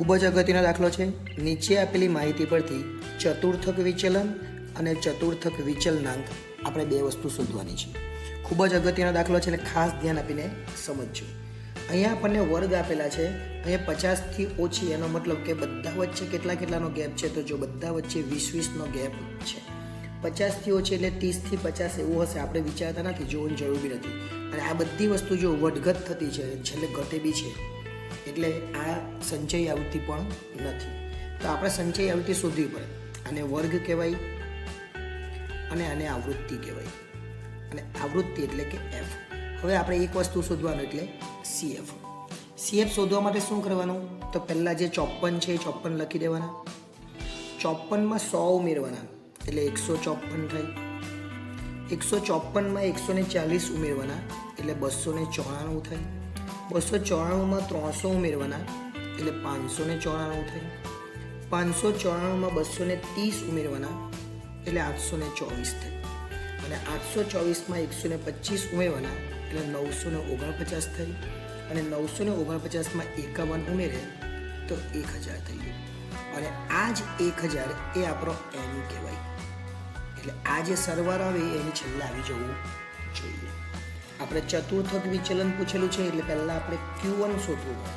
ખૂબ જ અગત્યનો દાખલો છે. નીચે આપેલી માહિતી પરથી ચતુર્થક વિચલન અને ચતુર્થક વિચલનાંક આપણે બે વસ્તુ શોધવાની છે. ખૂબ જ અગત્યનો દાખલો છે એટલે ખાસ ધ્યાન આપીને સમજજો. અહીંયા આપણને વર્ગ આપેલા છે. અહીંયા 50થી ઓછી, એનો મતલબ કે બધા વચ્ચે કેટલાનો ગેપ છે, તો જો બધા વચ્ચે 20-20નો ગેપ છે. 50થી ઓછી એટલે 30થી 50 એવું હશે, આપણે વિચારતા નથી, જોવાની જરૂર બી નથી. અને આ બધી વસ્તુ જો વધઘટ થતી છે, છેલ્લે ઘટે બી છે, એટલે આ સંચય આવૃત્તિ પણ નથી. તો આપણે સંચય આવૃત્તિ શોધવી પડે. આને વર્ગ કહેવાય અને આને આવૃત્તિ કહેવાય. અને આવૃત્તિ એટલે કે એફ. હવે આપણે એક વસ્તુ શોધવાનું એટલે સીએફ. સીએફ શોધવા માટે શું કરવાનું? તો પહેલાં જે 54 છે એ 54 લખી દેવાના. 54માં 100 ઉમેરવાના એટલે 154 થાય. 154માં 140 ઉમેરવાના એટલે 294 થાય. 294માં 300 ઉમેરવાના એટલે 594 થાય. 594માં 230 ઉમેરવાના એટલે 824 થાય. અને 824માં 125 ઉમેરવાના એટલે 949 થાય. અને 949માં 51 ઉમેરે તો 1000 થઈ ગયું. અને આ જ 1000 એ આપણો એન કહેવાય. એટલે આ જે સરવાળો આવે એની છેલ્લે આવી જવું જોઈએ. આપણે ચતુર્થક વિચલન પૂછેલું છે એટલે પહેલાં આપણે Q1 શોધવું હોય.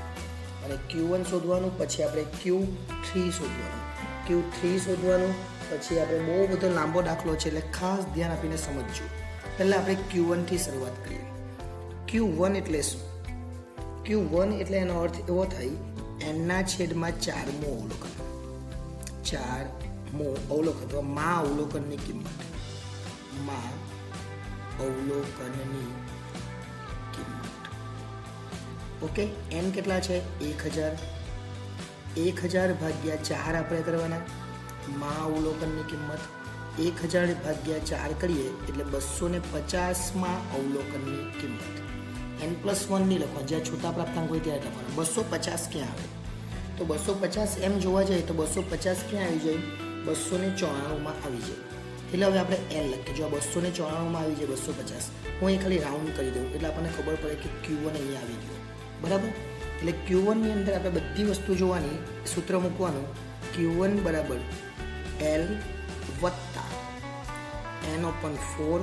અને Q1 શોધવાનું, પછી આપણે Q3 શોધવાનું. Q3 શોધવાનું, પછી આપણે બહુ બધો લાંબો દાખલો છે એટલે ખાસ ધ્યાન આપીને સમજજો. પહેલાં આપણે Q1 થી શરૂઆત કરીએ. Q1 એટલે શું? Q1 એટલે એનો અર્થ એવો થાય એનના છેદમાં 4મું અવલોકન. 4મું અવલોકન અથવા મા અવલોકનની કિંમત. મા અવલોકનની કિંમત. ઓકે, એન કેટલા છે? 1000. 1000 ભાગ્યા 4 આપણે કરવાના. મા અવલોકનની કિંમત 1000 ભાગ્યા 4 કરીએ એટલે 250માં અવલોકનની કિંમત. n+1 નહીં લખવાનું, જ્યાં છૂટા પ્રાપ્તાંક હોય ત્યારે લખવાનું. 250 ક્યાં આવે? તો 250 એમ જોવા જઈએ તો 250 ક્યાં આવી જાય? 294માં આવી જાય. એટલે હવે આપણે એલ લખીએ. જો આ 294માં આવી જાય 250, હું એ ખાલી રાઉન્ડ કરી દઉં એટલે આપણને ખબર પડે કે Q1 અહીંયા આવી ગયો. બરાબર? એટલે Q1 ની અંદર આપણે બધી વસ્તુ જોવાની, સૂત્ર મૂકવાનું. Q1 બરાબર L વત્તા n/4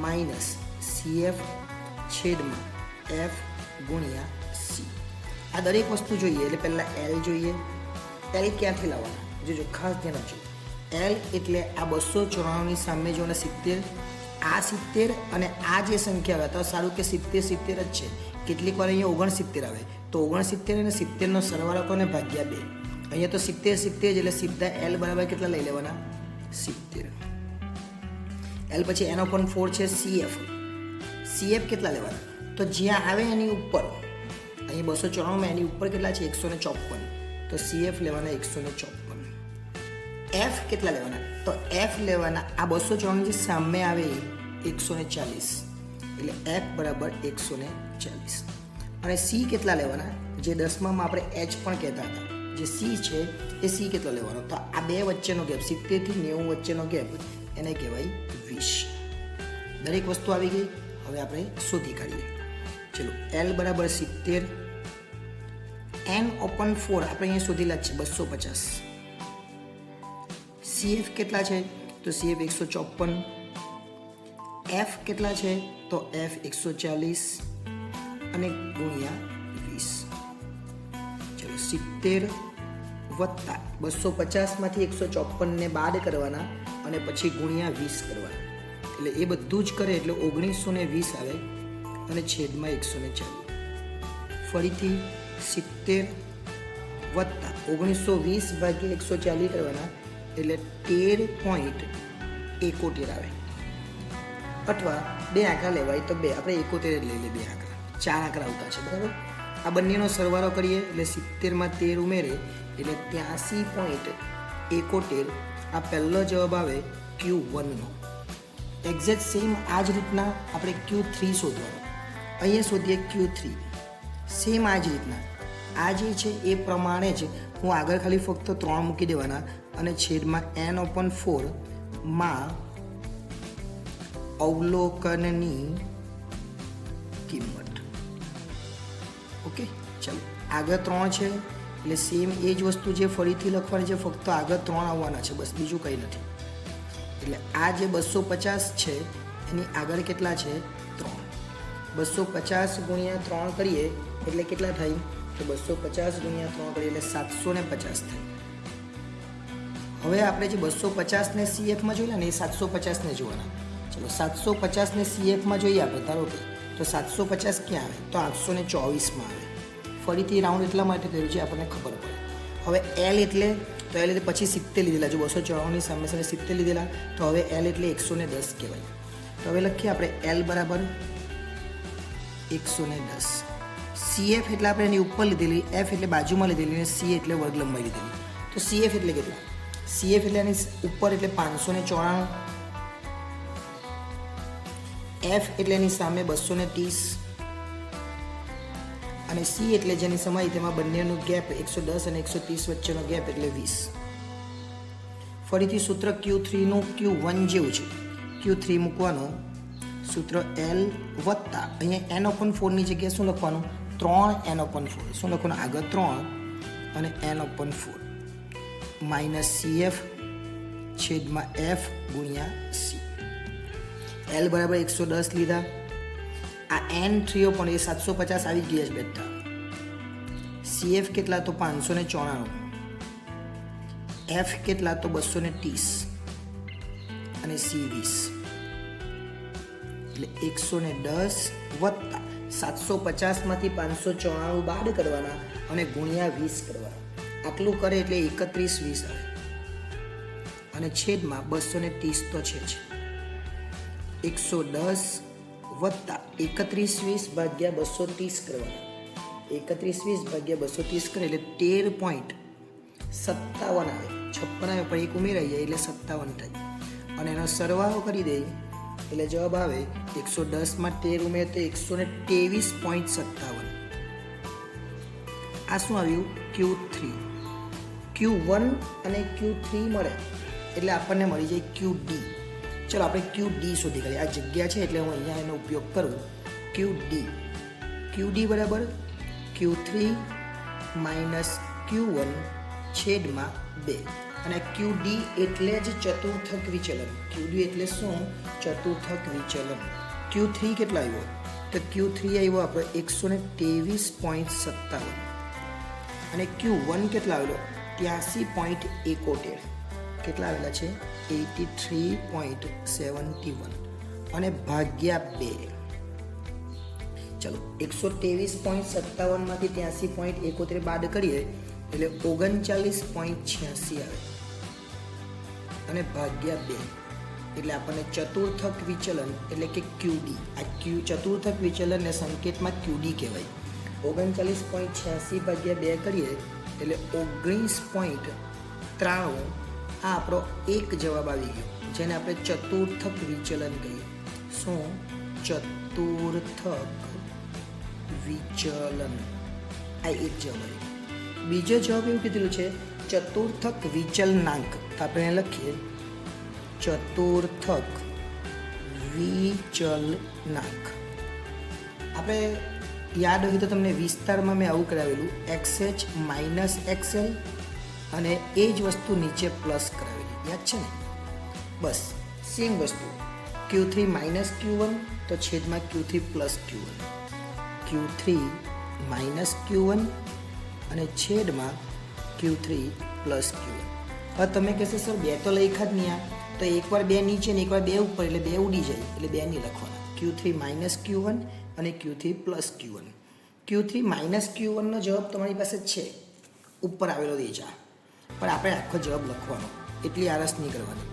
માઇનસ CF છેદમાં F ગુણ્યા C. આ દરેક વસ્તુ જોઈએ એટલે પહેલાં L જોઈએ. L ક્યાંથી લાવવાના? જો ખાસ ધ્યાન આપજો. L એટલે આ 294ની સામે જો ને 70, આ 70 અને આ જે સંખ્યા આવે તો સારું કે 70 70 જ છે. કેટલીક વાર અહીંયા 69 આવે તો 69 અને 70નો સરવાળો કોને? ભાગ્યા 2. અહીંયા તો 70 70 એટલે સીધા L બરાબર કેટલા લઈ લેવાના? 70. L પછી n/4 છે CF. CF કેટલા લેવાના? તો જ્યાં આવે એની ઉપર, અહીં 294માં એની ઉપર કેટલા છે? 154. તો CF લેવાના 154. F કેટલા લેવાના? તો F લેવાના આ 294 જે સામે આવે 140 એટલે F બરાબર 140. અને C કેટલા લેવાના? જે 10માં આપણે H પણ કહેતા હતા, જે C છે એ C કેટલો લેવાનો? તો આ બે વચ્ચેનો ગેપ 70 થી 90 વચ્ચેનો ગેપ એને કહેવાય 20. દરેક વસ્તુ આવી ગઈ. હવે આપણે શોધી કાઢીએ. ચલો, L બરાબર 70, n/4 આપણે અહીંયા શોધેલા જ છે 250. CF કેટલા છે? તો CF 154. F કેટલા છે? તો F 140 અને ગુણ્યા 20. ચલો, 70 વત્તા 250માંથી 154ને બાદ કરવાના અને પછી ગુણ્યા 20 કરવાના. એટલે એ બધું જ કરે એટલે 1920 આવે અને છેદમાં 140. ફરીથી 70 વત્તા 1920 ભાગ્યા 140 કરવાના એટલે 13.71 આવે. અથવા બે આંકડા લેવાય તો બે, આપણે 71 જ લઈ લઈએ. બે આંકડા, 4 આંકડા આવતા છે. બરાબર? આ બંનેનો સરવાળો કરીએ એટલે 70માં 13 ઉમેરે એટલે 83.71. આ પહેલો જવાબ આવે Q1નો. એક્ઝેક્ટ સેમ આ જ રીતના આપણે Q3 શોધવાનું. અહીંયા શોધીએ Q3. સેમ આ જ રીતના આ જે છે એ પ્રમાણે જ હું આગળ ખાલી ફક્ત 3 મૂકી દેવાના અને છેદમાં n/4 માં અવલોકનની કિંમત. ઓકે, ચાલો આગળ 3 છે એટલે સેમ એ જ વસ્તુ જે ફરીથી લખવાની છે, ફક્ત આગળ 3 આવવાના છે, બસ બીજું કંઈ નથી. એટલે આ જે 250 છે એની આગળ કેટલા છે? 3. 250 ગુણ્યા 3 કરીએ એટલે કેટલા થાય? તો 250 ગુણ્યા 3 કરીએ એટલે 750 થાય. હવે આપણે જે 250 ને CFમાં જોયેલા ને એ 750 ને જોવાના. ચલો 750 ને CFમાં જોઈએ આપણે, ધારો કે તો 750 ક્યાં આવે? તો 824માં આવે. ફરીથી રાઉન્ડ એટલા માટે કર્યું છે આપણને ખબર પડે. હવે L એટલે તો L એટલે પછી 70 લીધેલા, જો 294ની સામે સામે 70 લીધેલા, તો હવે L એટલે 110 કહેવાય. તો હવે લખીએ આપણે L બરાબર 110. CF એટલે આપણે એની ઉપર લીધેલી, F એટલે બાજુમાં લીધેલી અને C એટલે વર્ગ લંબાઈ લીધેલી. તો CF એટલે કેટલું? CF એટલે એની ઉપર એટલે 594, F એટલે એની સામે 230 અને C એટલે જેની સમાઈ તેમાં બંનેનો ગેપ 110 અને 130 વચ્ચેનો ગેપ એટલે 20. ફરીથી સૂત્ર Q3 નું Q1 જેવું છે. Q3 મૂકવાનો, સૂત્ર L વત્તા અહીંયા n/4 ની જગ્યાએ શું લખવાનું? 3n/4. શું લખવાનું? આગળ 3 અને n/4 માઇનસ CF છેદમાં F ગુણ્યા C. L બરાબર 110 લીધા. આ n3 પણ એ 750 આવી ગયા છે બેટા. CF કેટલા? તો 594. F કેટલા? તો 230 અને C 20. એટલે 110 વત્તા 750માંથી 594 બાદ કરવાના અને ગુણ્યા 20 કરવાના. આટલું કરે એટલે 3120 આવે અને છેદમાં 230 તો છે જ. 110 વત્તા 3120 ભાગ્યા 230 કરવાના. 3120 ભાગ્યા 230 કરે એટલે 13.57 આવે. 56 આવે પણ એક ઉમેરાઈ જાય એટલે 57 થાય અને એનો સરવાળો કરી દે એટલે જવાબ આવે 110માં 13 ઉમેરે તો 123.57. આ શું આવ્યું? Q3. Q1 અને Q3 મળે એટલે આપણને મળી જાય QD. ચલો આપણે QD શોધી કાઢીએ. આ જગ્યા છે એટલે હું અહીંયા એનો ઉપયોગ કરું. QD બરાબર Q3 માઇનસ Q1 છેદમાં 2 અને QD એટલે જ ચતુર્થક વિચલન. QD એટલે શું? ચતુર્થક વિચલન. Q3 કેટલા આવ્યો? તો Q3 આવ્યો આપણે 123.57 અને Q1 કેટલા આવેલો? 83.71. કેટલા આવેલા છે? 83.71 અને ભાગ્યા 2. ચલો 123.57 માંથી 83.71 બાદ કરીએ એટલે 39.86 આવે અને ભાગ્યા 2 એટલે આપણને ચતુર્થક વિચલન એટલે કે QD. આ ચતુર્થક વિચલનને સંકેતમાં QD કહેવાય. 39.86 ભાગ્યા 2 કરીએ એટલે 19.93. આ આપણો એક જવાબ આવી ગયો જેને આપણે ચતુર્થક વિચલન કહીએ. શું? ચતુર્થક વિચલન. આ એક જવાબ આવી. બીજો જવાબ એવું કીધેલું છે ચતુર્થક વિચલનાંક. તો આપણે લખીએ ચતુર્થક વિચલનાંક. આપણે યાદ હોય તો તમને વિસ્તારમાં મેં આવું કરાવેલું, XH માઇનસ XL અને એ જ વસ્તુ નીચે પ્લસ કરાવેલી, યાદ છે ને? બસ સેમ વસ્તુ. Q3 માઇનસ Q1 તો છેદમાં Q3 plus Q1. Q3 minus Q1 અને છેદમાં Q3 પ્લસ Q1. હવે તમે કહેશો સર બે તો લખ્યા જ નહીં, આ તો એકવાર 2 નીચે ને એકવાર 2 ઉપર એટલે 2 ઉડી જાય એટલે 2 નહીં લખવાના. Q3 માઇનસ Q1 અને Q3 plus Q1. Q3 minus Q1 નો જવાબ તમારી પાસે છે, ઉપર આવેલો દેજા, પણ આપણે આખો જવાબ લખવાનો, એટલી આળસ નહીં કરવાની.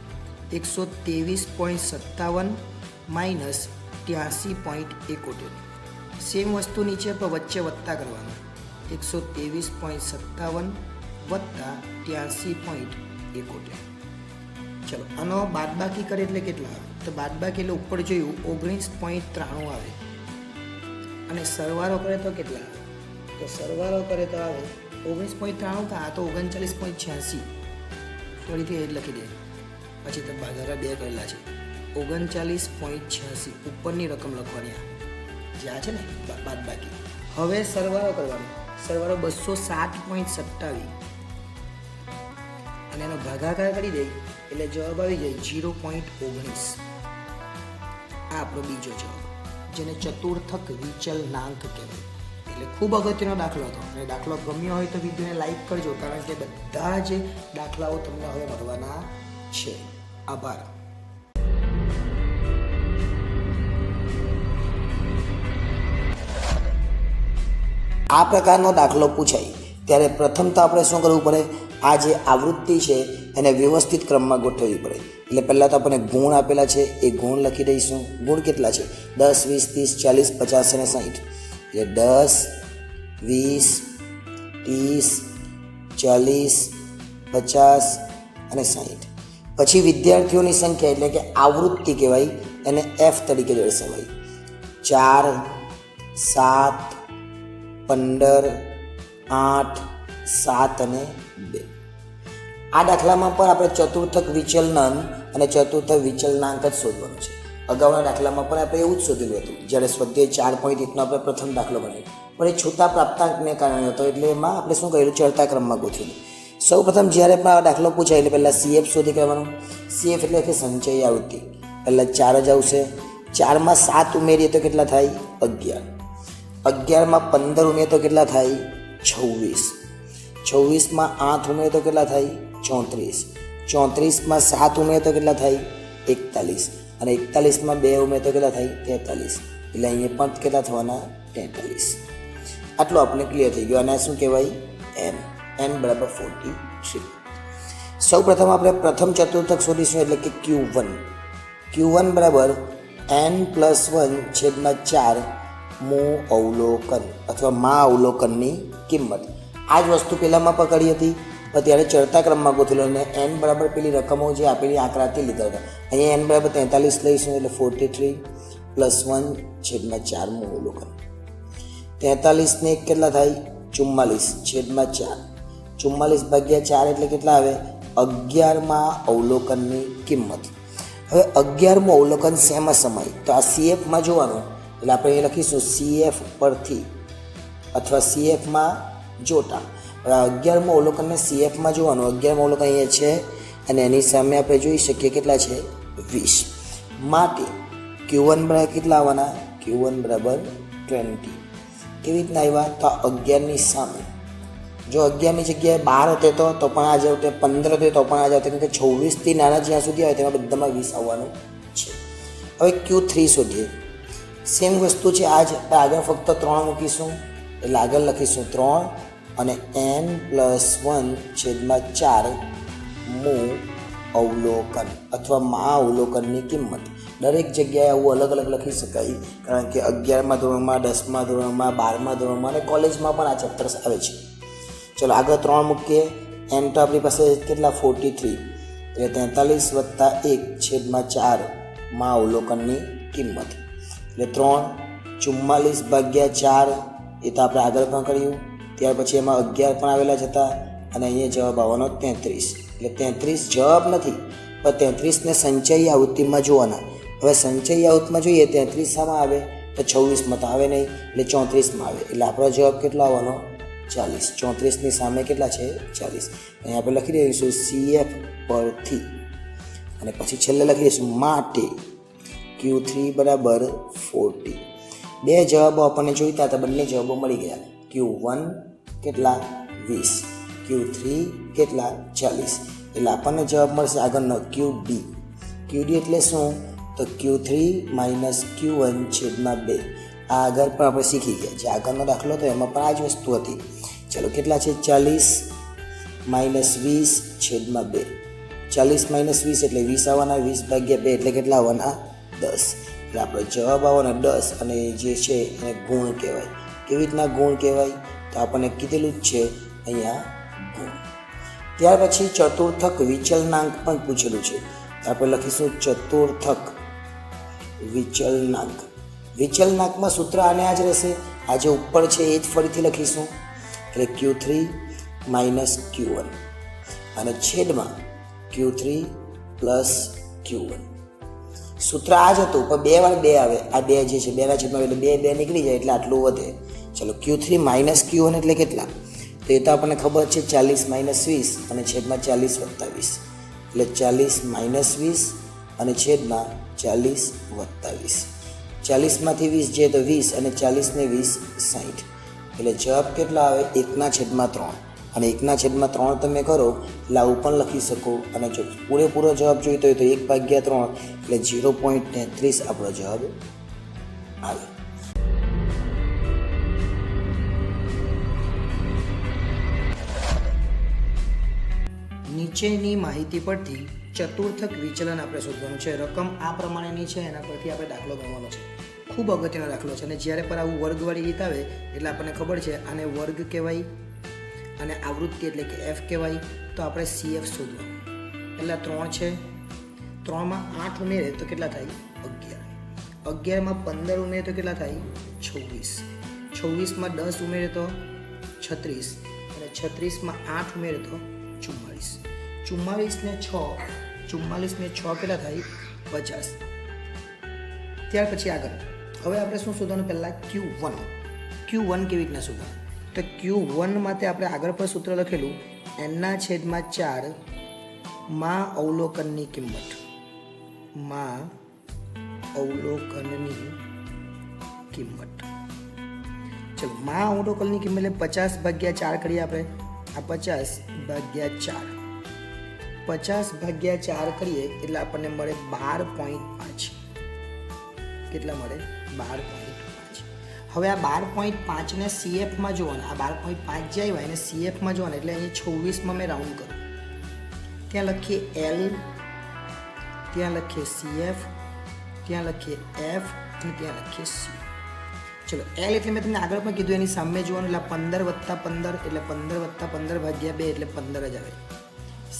123.57 માઇનસ 83.71. સેમ વસ્તુ નીચે પણ વચ્ચે વત્તા કરવાનું. 123.57 વત્તા 83.71. ચલો આનો બાદબાકી કરે એટલે કેટલા આવે? તો બાદબાકી એટલે ઉપર જોયું 19.93 આવે અને સરવાળો કરે તો કેટલા આવે? તો સરવાળો કરે તો આવે 19.93 તો આ તો 39.86. ફરીથી એ જ લખી દે, પછી તો ભાગાકાર 2 કરેલા છે. 39.86 ઉપરની રકમ લખવાની, આ જે આ છે ને બાદબાકી. હવે સરવાળો કરવાનો. સરવાળો 207.27 અને એનો ભાગાકાર કરી દઈએ એટલે જવાબ આવી જાય 0.19. આ આપણો બીજો જવાબ, જેને ચતુર્થક વિચલનાંક કહેવાય. એટલે ખૂબ અગત્યનો દાખલો હતો અને દાખલો ગમ્યો હોય તો વિડીયોને લાઈક કરજો, કારણ કે બધા જ દાખલાઓ તમને હવે મળવાના છે. આભાર. આ પ્રકારનો દાખલો પૂછાય ત્યારે પ્રથમ તો આપણે શું કરવું પડે, આ જે આવૃત્તિ છે એને વ્યવસ્થિત ક્રમમાં ગોઠવવી પડે. એટલે પહેલાં તો આપણને ગુણ આપેલા છે, એ ગુણ લખી દઈશું. ગુણ કેટલા છે? 10, 20, 30, 40, 50 અને 60. એટલે 10, 20, 30, 40, 50 અને 60. પછી વિદ્યાર્થીઓની સંખ્યા એટલે કે આવૃત્તિ કહેવાય, એને F તરીકે દર્શાવાય. 4, 7, 15, 8, 7 અને 2. આ દાખલામાં પણ આપણે ચતુર્થક વિચલન અને ચતુર્થક વિચલનાંક જ શોધવાનું છે. અગાઉના દાખલામાં પણ આપણે એવું જ શોધેલું હતું, જ્યારે સ્વાધ્યાય 4.1નો આપણે પ્રથમ દાખલો બનાવ્યો, પણ એ છૂટા પ્રાપ્તાંકને કારણે હતો, એટલે એમાં આપણે શું કરેલું, ચડતા ક્રમમાં ગોઠવેલું. સૌ પ્રથમ જ્યારે પણ આ દાખલો પૂછાય એટલે પહેલાં CF શોધી કાઢવાનું. CF એટલે કે સંચય આવૃત્તિ. પહેલાં 4 જ આવશે. 4માં 7 ઉમેરીએ તો કેટલા થાય? 11. 11માં 15 ઉમેરીએ તો કેટલા થાય? 26. 26માં 8 ઉમેરીએ તો કેટલા થાય? 34. 34માં 7 ઉમેરીએ તો કેટલા થાય? 41. અને 41માં 2 ઉમેરીએ તો કેટલા થાય? 43. એટલે અહીંયા પણ કેટલા થવાના? 43. આટલું આપણે ક્લિયર થઈ ગયું. અને શું કહેવાય? n બરાબર 43. સૌ પ્રથમ આપણે પ્રથમ ચતુર્થક શોધીશું, એટલે કે Q1. Q1 બરાબર n+1/4 મૂ અવલોકન અથવા મા અવલોકનની કિંમત. આ જ વસ્તુ પહેલાંમાં પકડી હતી, પણ ત્યારે ચડતા ક્રમમાં ગોઠવેલો અને n બરાબર પેલી રકમો જે આપેલી આંકડાથી લીધા હતા. અહીંયા n બરાબર 43 લઈશું, એટલે 43 +1/4 મૂ અવલોકન. 43 ને કેટલા થાય? 44/4. 44/4 એટલે કેટલા આવે? 11મા અવલોકનની કિંમત. હવે 11મું અવલોકન શેમાં સમાય? તો આ CFમાં જોવાનું. એટલે આપણે એ લખીશું CF પરથી અથવા CFમાં જોતા. હવે 11મું અવલોકનને CFમાં જોવાનું. 11મું અવલોકન અહીંયા છે અને એની સામે આપણે જોઈ શકીએ કેટલા છે? 20. માટે Q1 બરાબર કેટલા આવવાના? Q1 બરાબર 20. કેવી રીતના આવ્યા? તો 11ની સામે. જો 11ની જગ્યાએ 12 હતો તો પણ આ જ આવતે, 15 હતો તો પણ આ જ આવતે, કેમ કે 26થી નાના જ્યાં સુધી આવે તેમાં બધામાં 20 આવવાનું છે. હવે Q3 શોધીએ. સેમ વસ્તુ છે, આ જ આગળ ફક્ત 3 મૂકીશું, એટલે આગળ લખીશું 3 અને n+1/4 મૂ અવલોકન અથવા મા અવલોકનની કિંમત. દરેક જગ્યાએ આવું અલગ અલગ લખી શકાય, કારણ કે 11મા ધોરણમાં, 10મા ધોરણમાં, 12મા ધોરણમાં અને કોલેજમાં પણ આ ચેપ્ટર્સ આવે છે. ચલો આગળ 3 મૂકીએ. n તો આપણી પાસે કેટલા? 43. એટલે 43+1/4 મા અવલોકનની કિંમત. એટલે 3 44/4 એ તો આપણે આગળ પણ કર્યું. ત્યાર પછી એમાં 11 પણ આવેલા જ હતા અને અહીંયા જવાબ આવવાનો 33. એટલે 33 જવાબ નથી, પણ 33ને સંચય આવૃત્તિમાં જોવાના. હવે સંચય આવૃત્તિમાં જોઈએ 33 શામાં આવે? તો 26માં તો આવે નહીં, એટલે 34માં આવે. એટલે આપણો જવાબ કેટલો આવવાનો? 40. 34ની સામે કેટલા છે? 40. અહીં આપણે લખી દઈશું CF પરથી અને પછી છેલ્લે લખી દઈશું માટે Q3 બરાબર 40. 2 જવાબો આપણને જોઈતા હતા, બંને જવાબો મળી ગયા. Q1 કેટલા? 20. Q3 કેટલા? 40. એટલે આપણને જવાબ મળશે આગળનો QD. QD એટલે શું? તો Q3 - Q1/2. આ આગળ પણ આપણે શીખી ગયા. જે આગળનો દાખલો હતો એમાં પણ આ જ વસ્તુ હતી. ચલો કેટલા છે? 40 - 20/2. 40 - 20 એટલે 20 આવવાના. 20/2 એટલે કેટલા આવવાના? 10. એટલે આપણો જવાબ આવવાનો 10 અને જે છે એને ગુણ કહેવાય. કેવી રીતના ગુણ કહેવાય? તો આપણને કીધેલું જ છે અહીંયા ગુણ. ત્યાર પછી ચતુર્થક વિચલનાંક પણ પૂછેલું છે. તો આપણે લખીશું ચતુર્થક વિચલનાંક. વિચલનાંકમાં સૂત્ર આને આ જ રહેશે. આ જે ઉપર છે એ જ ફરીથી લખીશું. એટલે Q3 - Q1 અને છેદમાં Q3 + Q1. સૂત્ર આ જ હતું પણ 2 વાર 2 આવે, આ 2 જે છે 2 ના છેદમાં એટલે 2 2 નીકળી જાય એટલે આટલું વધે. ચલો Q3 માઇનસ Q1 એટલે કેટલા? તો એ તો આપણને ખબર છે 40 માઇનસ 20 અને છેદમાં 40 વત્તા 20 એટલે 40 માઇનસ 20 અને છેદમાં 40 વત્તા 20. 40માંથી 20 જે તો 20 અને 40 ને 20 60 એટલે જવાબ કેટલા આવે? 1/3. અને 1/3 તમે કરો એટલે આવું પણ લખી શકો. અને જો પૂરેપૂરો જવાબ જોઈતો હોય તો 1/3 એટલે 0.33 આપણો જવાબ આવે. નીચેની માહિતી પરથી ચતુર્થક વિચલન આપણે શોધવાનું છે. રકમ આ પ્રમાણેની છે, એના પરથી આપણે દાખલો ગણવાનો છે. ખૂબ અગત્યનો દાખલો છે અને જ્યારે પર આવું વર્ગવાળી રીત આવે એટલે આપણને ખબર છે આને વર્ગ કહેવાય અને આવૃત્તિ એટલે કે F કહેવાય. તો આપણે CF શોધવાનું. પહેલાં 3 છે, 3માં 8 ઉમેરે તો કેટલા થાય? 11. 11માં 15 ઉમેરે તો કેટલા થાય? 26. 26માં 10 ઉમેરે તો 36 અને 36માં 8 ઉમેરે તો 44. 44 ને 6 કેટલા થાય? 50. ત્યાર પછી આગળ હવે આપણે શું શોધવાનું? પહેલાં Q1 કેવી રીતના શોધવાનું? તો Q1 માટે આપણે આગળ પર સૂત્ર લખેલું n/4 માં અવલોકનની કિંમત. ચલો માં અવલોકનની કિંમત એટલે 50/4 કરીએ આપણે. આ 50/4 કરીએ એટલે આપણને મળે 12.5. કેટલા મળે? 12.5. હવે આ 12.5 ને CFમાં જોવાના. આ 12.5 જે આવ્યા એને CFમાં જોવાના એટલે અહીં 26માં મેં રાઉન્ડ કરું. ત્યાં લખીએ L, ત્યાં લખીએ CF, ત્યાં લખીએ F અને ત્યાં લખીએ C. ચલો L એટલે મેં તમને આગળ પણ કીધું એની સામે જોવાનું એટલે 15 + 15 એટલે 15 + 15/2 એટલે 15 જ આવે.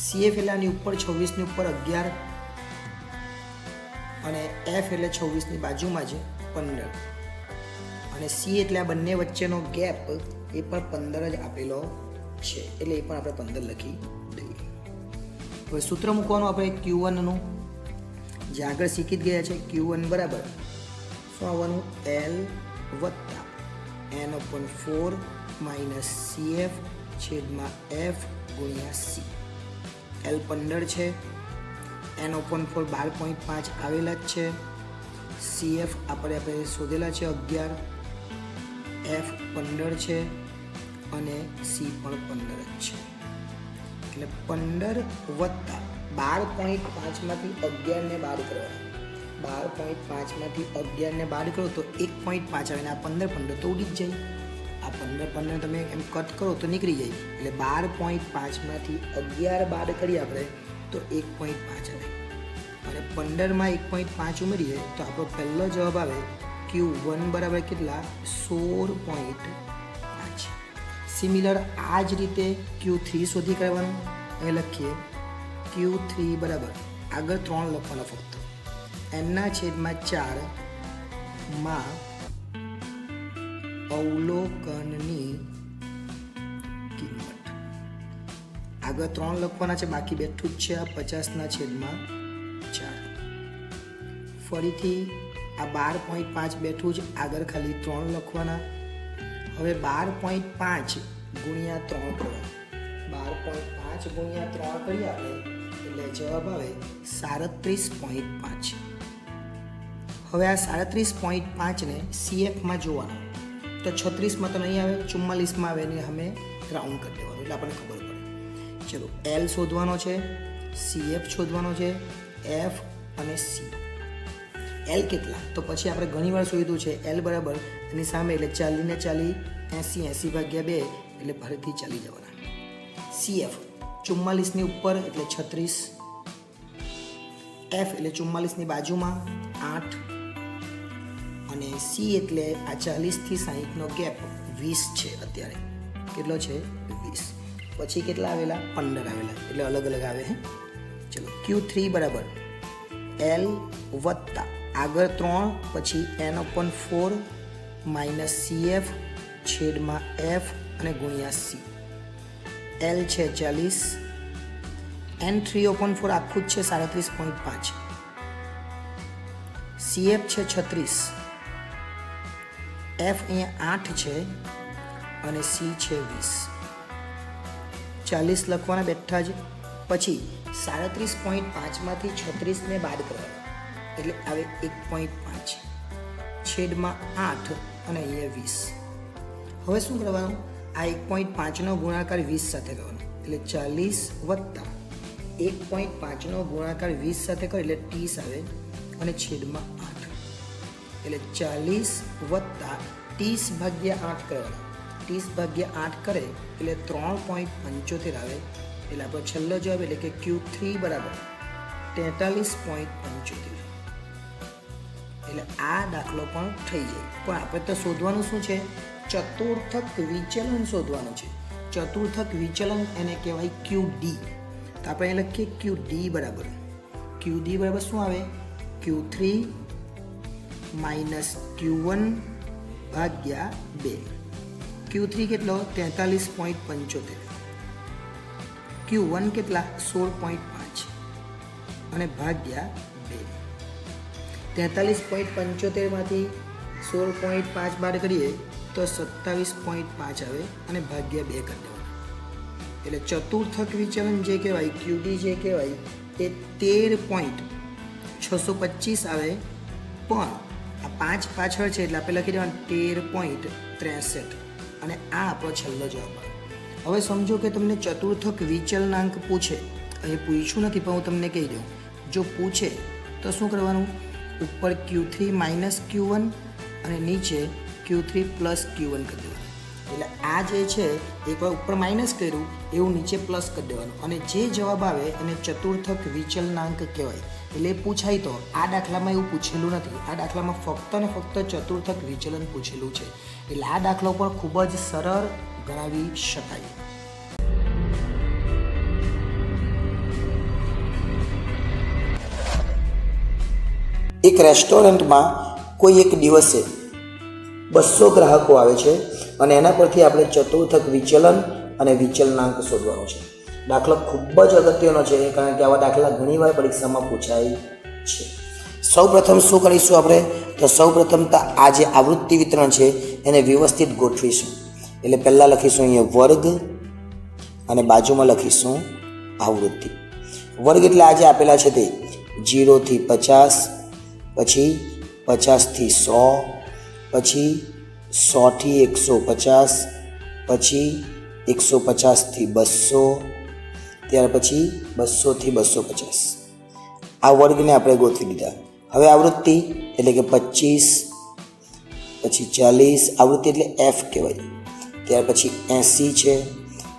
CF એટલે આની ઉપર 26ની ઉપર 11 અને F એટલે 26ની બાજુમાં છે 15 અને C એટલે આ બંને વચ્ચેનો ગેપ એ પણ 15 જ આપેલો છે એટલે એ પણ આપણે 15 લખી દઈએ. હવે સૂત્ર મૂકવાનું આપણે Q1નું જે આગળ શીખી જ ગયા છે. Q1 બરાબર શું આવવાનું? L વત્તા n/4 માઇનસ CF છેદમાં F ગુણ્યા C. L 15 છે, n/4 12.5 આવેલા જ છે, CF આપણે શોધેલા છે 11, F 15 છે અને C પણ 15 જ છે. એટલે 15 વત્તા 12.5માંથી 11 ને બાદ કરવાના. 12.5માંથી 11 ને બાદ કરો તો 1.5 આવે ને આ 15 તો ઉડી જ જાય. આ 15 તમે એમ કટ કરો તો નીકળી જાય એટલે 12.5માંથી 11 બાદ કરીએ આપણે તો 1.5 આવે અને 15માં 1.5 ઉમેરીએ તો આપણો પહેલો જવાબ આવે Q1 બરાબર કેટલા? 16.5. સિમિલર આ જ રીતે Q3 શોધી કાઢવાનું. એ લખીએ Q3 બરાબર આગળ 3 લખવાના ફક્ત n/4 માં અવલોકનની કિંમત. આગળ 3 લખવાના છે, બાકી બેઠું જ છે આ 50/4. ફરીથી આ 12.5 બેઠું જ, આગળ ખાલી 3 લખવાના. હવે 12.5 ગુણ્યા 3 કરવાના. 12.5 ગુણ્યા 3 કરીએ આપણે એટલે જવાબ આવે 37.5. હવે આ 37.5 ને CFમાં જોવાના તો 36માં તો નહીં આવે, 44માં આવે ને અમે રાઉન્ડ કરી દેવાનું એટલે આપણને ખબર પડે. ચલો L શોધવાનો છે, CF શોધવાનો છે, F અને C. L કેટલા? તો પછી આપણે ઘણીવાર શોધ્યું છે L બરાબર એની સામે એટલે 40 ને 40 80/2 એટલે ફરીથી ચાલી જવાના. CF 44ની ઉપર એટલે 36, F એટલે 44ની બાજુમાં 8 અને C એટલે આ 40થી 60નો ગેપ 20 છે અત્યારે. કેટલો છે? 20. પછી કેટલા આવેલા? 15 આવેલા એટલે અલગ અલગ આવે. ચલો Q3 બરાબર L વત્તા આગળ 3 પછી n/4 માઇનસ CF છેદમાં F અને ગુણ્યા C. L છે 40, n3/4 આખું જ છે 37.5 CF છે 36, F અહીંયા 8 છે અને C છે 20. 40 લખવાના બેઠા જ. પછી 37.5માંથી 36ને બાદ કરવાના એટલે આવે 1.5 છેદમાં 8 અને અહીંયા 20. હવે શું કરવાનું? આ 1.5નો ગુણાકાર 20 સાથે કરવાનો એટલે 40 વત્તા 1.5નો ગુણાકાર 20 સાથે કરે એટલે 30 આવે અને છેદમાં 8 એટલે 40 વત્તા 30 ભાગ્યા 8 કરવાના. 30 ભાગ્યા 8 કરે એટલે 3.75 આવે એટલે આપણો છેલ્લો જવાબ એટલે કે Q3 બરાબર 43.75. એટલે આ દાખલો પણ થઈ જાય. પણ આપણે તો શોધવાનું શું છે? ચતુર્થક વિચલન શોધવાનું છે. ચતુર્થક વિચલન એને કહેવાય QD. તો આપણે અહીં લખીએ QD બરાબર શું આવે? Q3 માઇનસ Q1 ભાગ્યા 2. Q3 કેટલો? 43.75. Q1 કેટલા? 16.5 અને ભાગ્યા 2. 43.75માંથી 16.5 બાદ કરીએ તો 27.5 આવે અને ભાગ્યા 2 કરી દેવાના. એટલે ચતુર્થક વિચલન જે કહેવાય QD જે કહેવાય એ 13.625 આવે. પણ આ 5 પાછળ છે એટલે આપણે લખી દેવાનું 13.63 અને આ આપણો છેલ્લો જવાબ આવે. હવે સમજો કે તમને ચતુર્થક વિચલનાંક પૂછે. અહીં પૂછ્યું નથી પણ હું તમને કહી દઉં. જો પૂછે તો શું કરવાનું? ઉપર Q3 માઇનસ Q1 અને નીચે Q3 પ્લસ Q1 કરી દેવાનું. એટલે આ જે છે એકવાર ઉપર માઇનસ કર્યું એવું નીચે પ્લસ કરી દેવાનું અને જે જવાબ આવે એને ચતુર્થક વિચલનાંક કહેવાય. એટલે પૂછાય તો આ દાખલામાં એવું પૂછેલું નથી. આ દાખલામાં ફક્ત ને ફક્ત ચતુર્થક વિચલન પૂછેલું છે. એટલે આ દાખલો પણ ખૂબ જ સરળ ગણાવી શકાય. એક રેસ્ટોરન્ટમાં કોઈ એક દિવસે 200 ગ્રાહકો આવે છે અને એના પરથી આપણે ચતુર્થક વિચલન અને વિચલનાંક શોધવાનો છે. દાખલો ખૂબ જ અગત્યનો છે કારણ કે આવા દાખલા ઘણીવાર પરીક્ષામાં પૂછાય છે. સૌપ્રથમ શું કરીશું આપણે? તો સૌપ્રથમ તો આ જે આવૃત્તિ વિતરણ છે એને વ્યવસ્થિત ગોઠવીશું. એટલે પહેલાં લખીશું અહીંયા વર્ગ અને બાજુમાં લખીશું આવૃત્તિ. વર્ગ એટલે આજે આપેલા છે તે 0 થી 50, પછી 50 થી 100, પછી 100 થી 150, પછી 150 થી 200, ત્યાર પછી 200 થી 250. આ વર્ગને આપણે ગોઠવી દીધા. હવે આવૃત્તિ એટલે કે 25, પછી 40, આવૃત્તિ એટલે F કહેવાય. ત્યાર પછી 80 છે,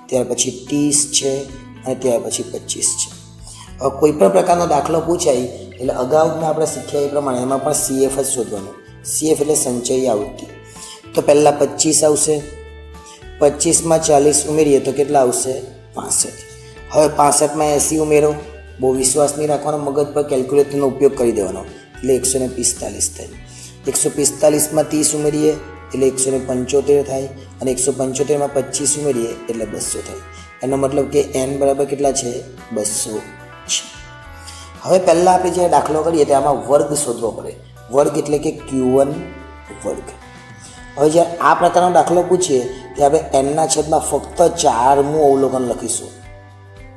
ત્યાર પછી 30 છે અને ત્યાર પછી 25 છે. હવે કોઈ પણ પ્રકારનો દાખલો પૂછાય એટલે અગાઉના આપણે શીખ્યા એ પ્રમાણે એમાં પણ CF જ શોધવાનું. CF એટલે સંચયી આવૃત્તિ. તો પહેલાં 25 આવશે, 25માં 40 ઉમેરીએ તો કેટલા આવશે? 65. હવે 65માં 80 ઉમેરો. બહુ વિશ્વાસ નહીં રાખવાનો, મગજ પર કેલ્ક્યુલેટરનો ઉપયોગ કરી દેવાનો એટલે 145 થાય. 145માં 30 ઉમેરીએ એટલે 175 થાય અને 175માં 25 ઉમેરીએ એટલે 200 થાય. એનો મતલબ કે n બરાબર કેટલા છે? 200 છે. હવે પહેલાં આપણે જ્યારે દાખલો કરીએ તો આમાં વર્ગ શોધવો પડે. વર્ગ એટલે કે Q1 વર્ગ. હવે જ્યારે આ પ્રકારનો દાખલો પૂછીએ ત્યારે આપણે nના છેદમાં ફક્ત 4મું અવલોકન લખીશું.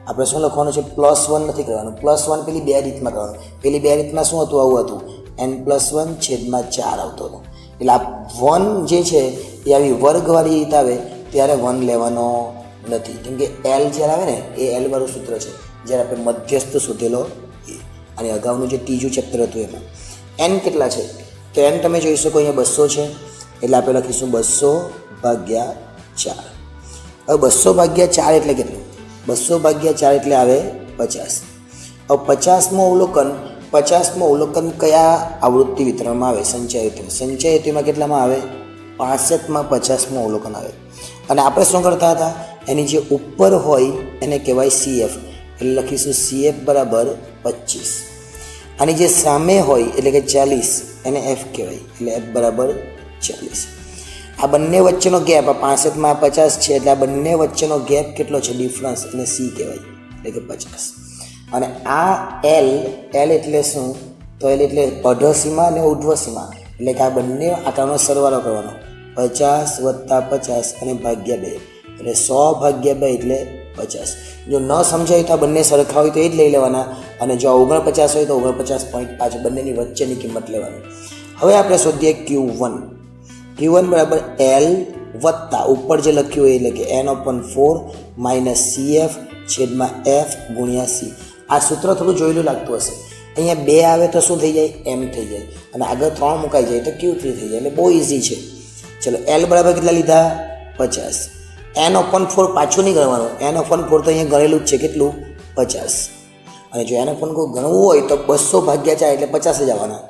આપણે શું લખવાનું છે? +1 નથી કરવાનું. +1 પેલી 2 રીતમાં કરવાનું. પેલી 2 રીતમાં શું હતું? આવું હતું, n+1 છેદમાં 4 આવતો હતો. એટલે આ 1 જે છે એ આવી વર્ગવાળી રીત આવે ત્યારે 1 લેવાનો નથી. કેમ કે L જ્યારે આવે ને એ L વાળું સૂત્ર છે જ્યારે આપણે મધ્યસ્થ શોધેલો એ. અને અગાઉનું જે ત્રીજું ચેપ્ટર હતું એમાં n કેટલા છે? તો n તમે જોઈ શકો અહીંયા 200 છે એટલે આપણે લખીશું 200 ભાગ્યા 4. હવે 200 ભાગ્યા 4 એટલે કેટલું? 200 ભાગ્યા 4 એટલે આવે 50. હવે 50મું અવલોકન કયા આવૃત્તિ વિતરણમાં આવે? સંચયીમાં કેટલામાં આવે? 65માં 50મું અવલોકન આવે. અને આપણે શું કરતા હતા? એની જે ઉપર હોય એને કહેવાય CF. એટલે લખીશું CF બરાબર 25. અને જે સામે હોય એટલે કે 40 એને F કહેવાય એટલે F બરાબર 40. આ બંને વચ્ચેનો ગેપ, આ 65માં 50 છે એટલે આ બંને વચ્ચેનો ગેપ કેટલો છે? ડિફરન્સ, એને C કહેવાય એટલે કે 50. અને આ L એટલે શું? તો એટલે અઢ સીમા અને ઉર્ધ્વ સીમા એટલે કે આ બંને આંકડાનો સરવાળો કરવાનો 50 + 50 અને ભાગ્યા 2 એટલે 100 ભાગ્યા 2 એટલે 50. જો ન સમજાય તો આ બંને સરખા હોય તો એ જ લઈ લેવાના અને જો 49 હોય તો 49.5 બંનેની વચ્ચેની કિંમત લેવાની. હવે આપણે શોધીએ Q1 બરાબર L વત્તા ઉપર જે લખ્યું હોય એટલે કે n/4 - CF છેદમાં F ગુણ્યા C. આ સૂત્ર થોડું જોયેલું લાગતું હશે. અહીંયા 2 આવે તો શું થઈ જાય? M થઈ જાય અને આગળ 3 મુકાઈ જાય તો Q3 થઈ જાય એટલે બહુ ઇઝી છે. ચલો L બરાબર કેટલા લીધા? 50. n/4 પાછું નહીં ગણવાનું. n/4 તો અહીંયા ગણેલું જ છે કેટલું? 50. અને જો n/4 ગણવું હોય તો 200 ભાગ્યા 4 એટલે 50 જ આવવાના.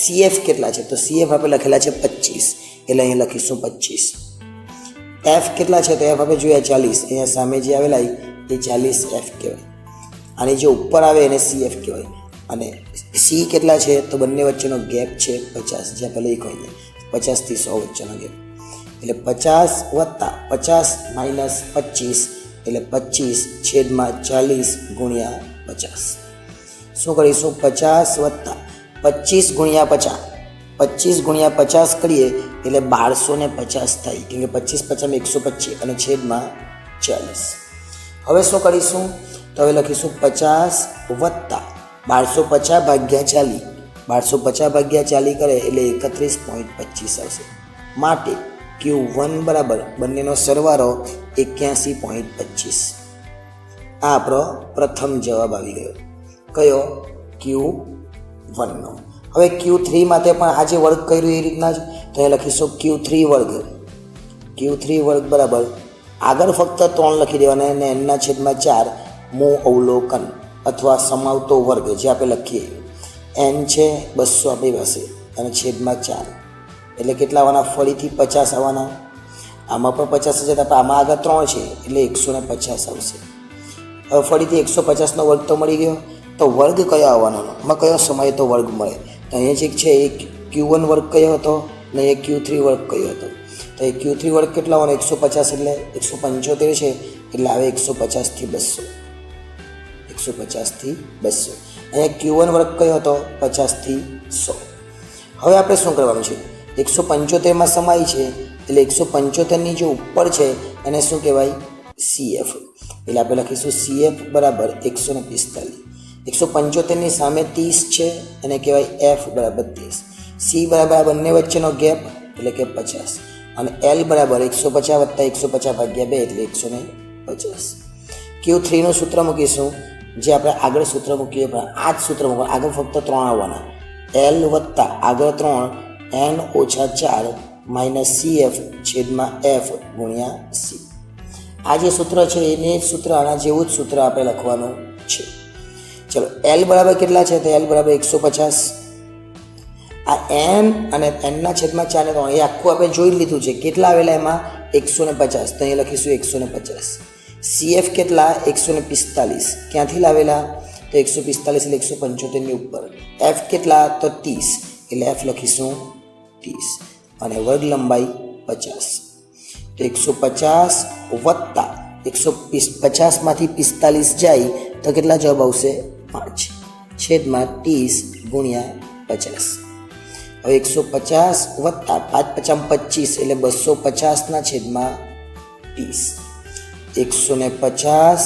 CF કેટલા છે? તો CF આપણે લખેલા છે 25 એટલે અહીંયા લખીશું 25. F કેટલા છે? તો F આપણે જોયા 40. અહીંયા સામે જે આવેલા એ 40 F કહેવાય. અને જે ઉપર આવે એને CF કહેવાય. અને C કેટલા છે? તો બંને વચ્ચેનો ગેપ છે 50, જે આપણે લઈ કહીએ 50 થી 100 વચ્ચેનો ગેપ એટલે 50 વત્તા 50 માઇનસ 25 એટલે 25 છેદમાં 40 ગુણ્યા 50. શું કરીશું? 50 વત્તા 25 ગુણ્યા 50, 25 ગુણ્યા 50 કરીએ એટલે 1250 થાય, કેમ કે 25 50 125 અને છેદમાં 40. હવે શું કરીશું? તો હવે લખીશું 50 વત્તા 1250 ભાગ્યા 40, 1250 ભાગ્યા 40 કરે એટલે 31.25 આવશે. માટે Q1 બરાબર બંનેનો સરવાળો 81.25. આ આપણો પ્રથમ જવાબ આવી ગયો. કયો? Q1 નો. હવે Q3 માટે પણ આજે વર્ગ કર્યું એ રીતના જ તો એ લખીશું Q3 વર્ગ. Q3 વર્ગ બરાબર આગળ ફક્ત 3 લખી દેવાના અને એના છેદમાં 4 મૂળ અવલોકન અથવા સમાવતો વર્ગ જે આપણે લખીએ. n છે 200 આપણી પાસે અને છેદમાં 4 એટલે કેટલા આવવાના? ફરીથી 50 આવવાના. આમાં પણ 50 છે તો આમાં આગળ 3 છે એટલે 150 આવશે. હવે ફરીથી 150નો વર્ગ તો મળી ગયો. તો વર્ગ કયો આવવાનો? માં કયો સમય તો વર્ગ મળે? તો અહીંયા જે છે એ Q1 વર્ગ કયો હતો ને એ Q3 વર્ગ કયો હતો? તો એ Q3 વર્ગ કેટલા આવવાનો? 150 એટલે 175 છે એટલે આવે 150 થી 200. 150 થી 200. અહીંયા Q1 વર્ગ કયો હતો? 50 થી 100. હવે આપણે શું કરવાનું છે? 175માં સમાય છે એટલે 175ની જે ઉપર છે એને શું કહેવાય? CF. એટલે આપણે લખીશું CF બરાબર 145. 175ની સામે 30 છે એને કહેવાય F બરાબર 30. C બરાબર આ બંને વચ્ચેનો ગેપ એટલે કે 50 અને L બરાબર 150 વત્તા 150 ભાગ્યા 2 એટલે 150. Q3નું સૂત્ર મૂકીશું જે આપણે આગળ સૂત્ર મૂકીએ પણ આ જ સૂત્ર મૂકવાનું. આગળ ફક્ત 3 આવવાના. L વત્તા આગળ 3 n - 4 માઇનસ CF છેદમાં F ગુણ્યા C. આ જે સૂત્ર છે એને જ સૂત્ર આના જેવું જ સૂત્ર આપણે લખવાનું છે. ચલો L બરાબર કેટલા છે? તો L બરાબર 150. આ n અને nના છેદમાં 4 ને 3 એ આખું આપણે જોઈ લીધું છે. કેટલા આવેલા એમાં? 150. તો અહીં લખીશું 150. CF કેટલા? 145. ક્યાંથી લાવેલા? તો 145 એટલે 175ની ઉપર. F કેટલા? તો 30 એટલે F લખીશું 30 અને વર્ગ લંબાઈ 50. તો 150 વત્તા 150માંથી 45 જાય તો કેટલા જવાબ આવશે? 5 છેદમાં 30 ગુણ્યા 50. હવે 150 વત્તા 5 × 25 એટલે 250ના છેદમાં 30. 150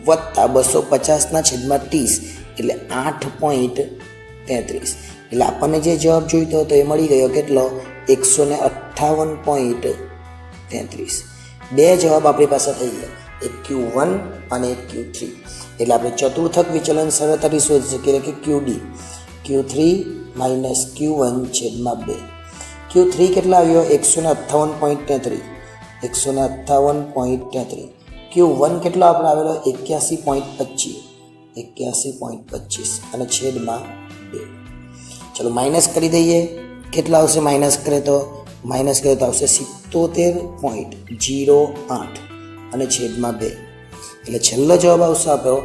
વત્તા 250ના છેદમાં 30 એટલે 8.33. એટલે આપણને જે જવાબ જોઈતો હતો એ મળી ગયો. કેટલો? 158.33. બે જવાબ આપણી પાસે થઈ ગયા, એક Q1 અને એક Q3. એટલે આપણે ચતુર્થક વિચલન સરળતાથી શોધી શકીએ કે QD. Q3 માઇનસ Q1 છેદમાં 2. Q3 કેટલા આવ્યો? 158.33. 158.33. Q1 કેટલો આપણે આવેલો? 81.25. 81.25 અને છેદમાં 2. ચલો માઇનસ કરી દઈએ. કેટલા આવશે માઇનસ કરે તો? માઇનસ કરે તો આવશે 77.08 અને છેદમાં 2. એટલે છેલ્લો જવાબ આવશે આપણો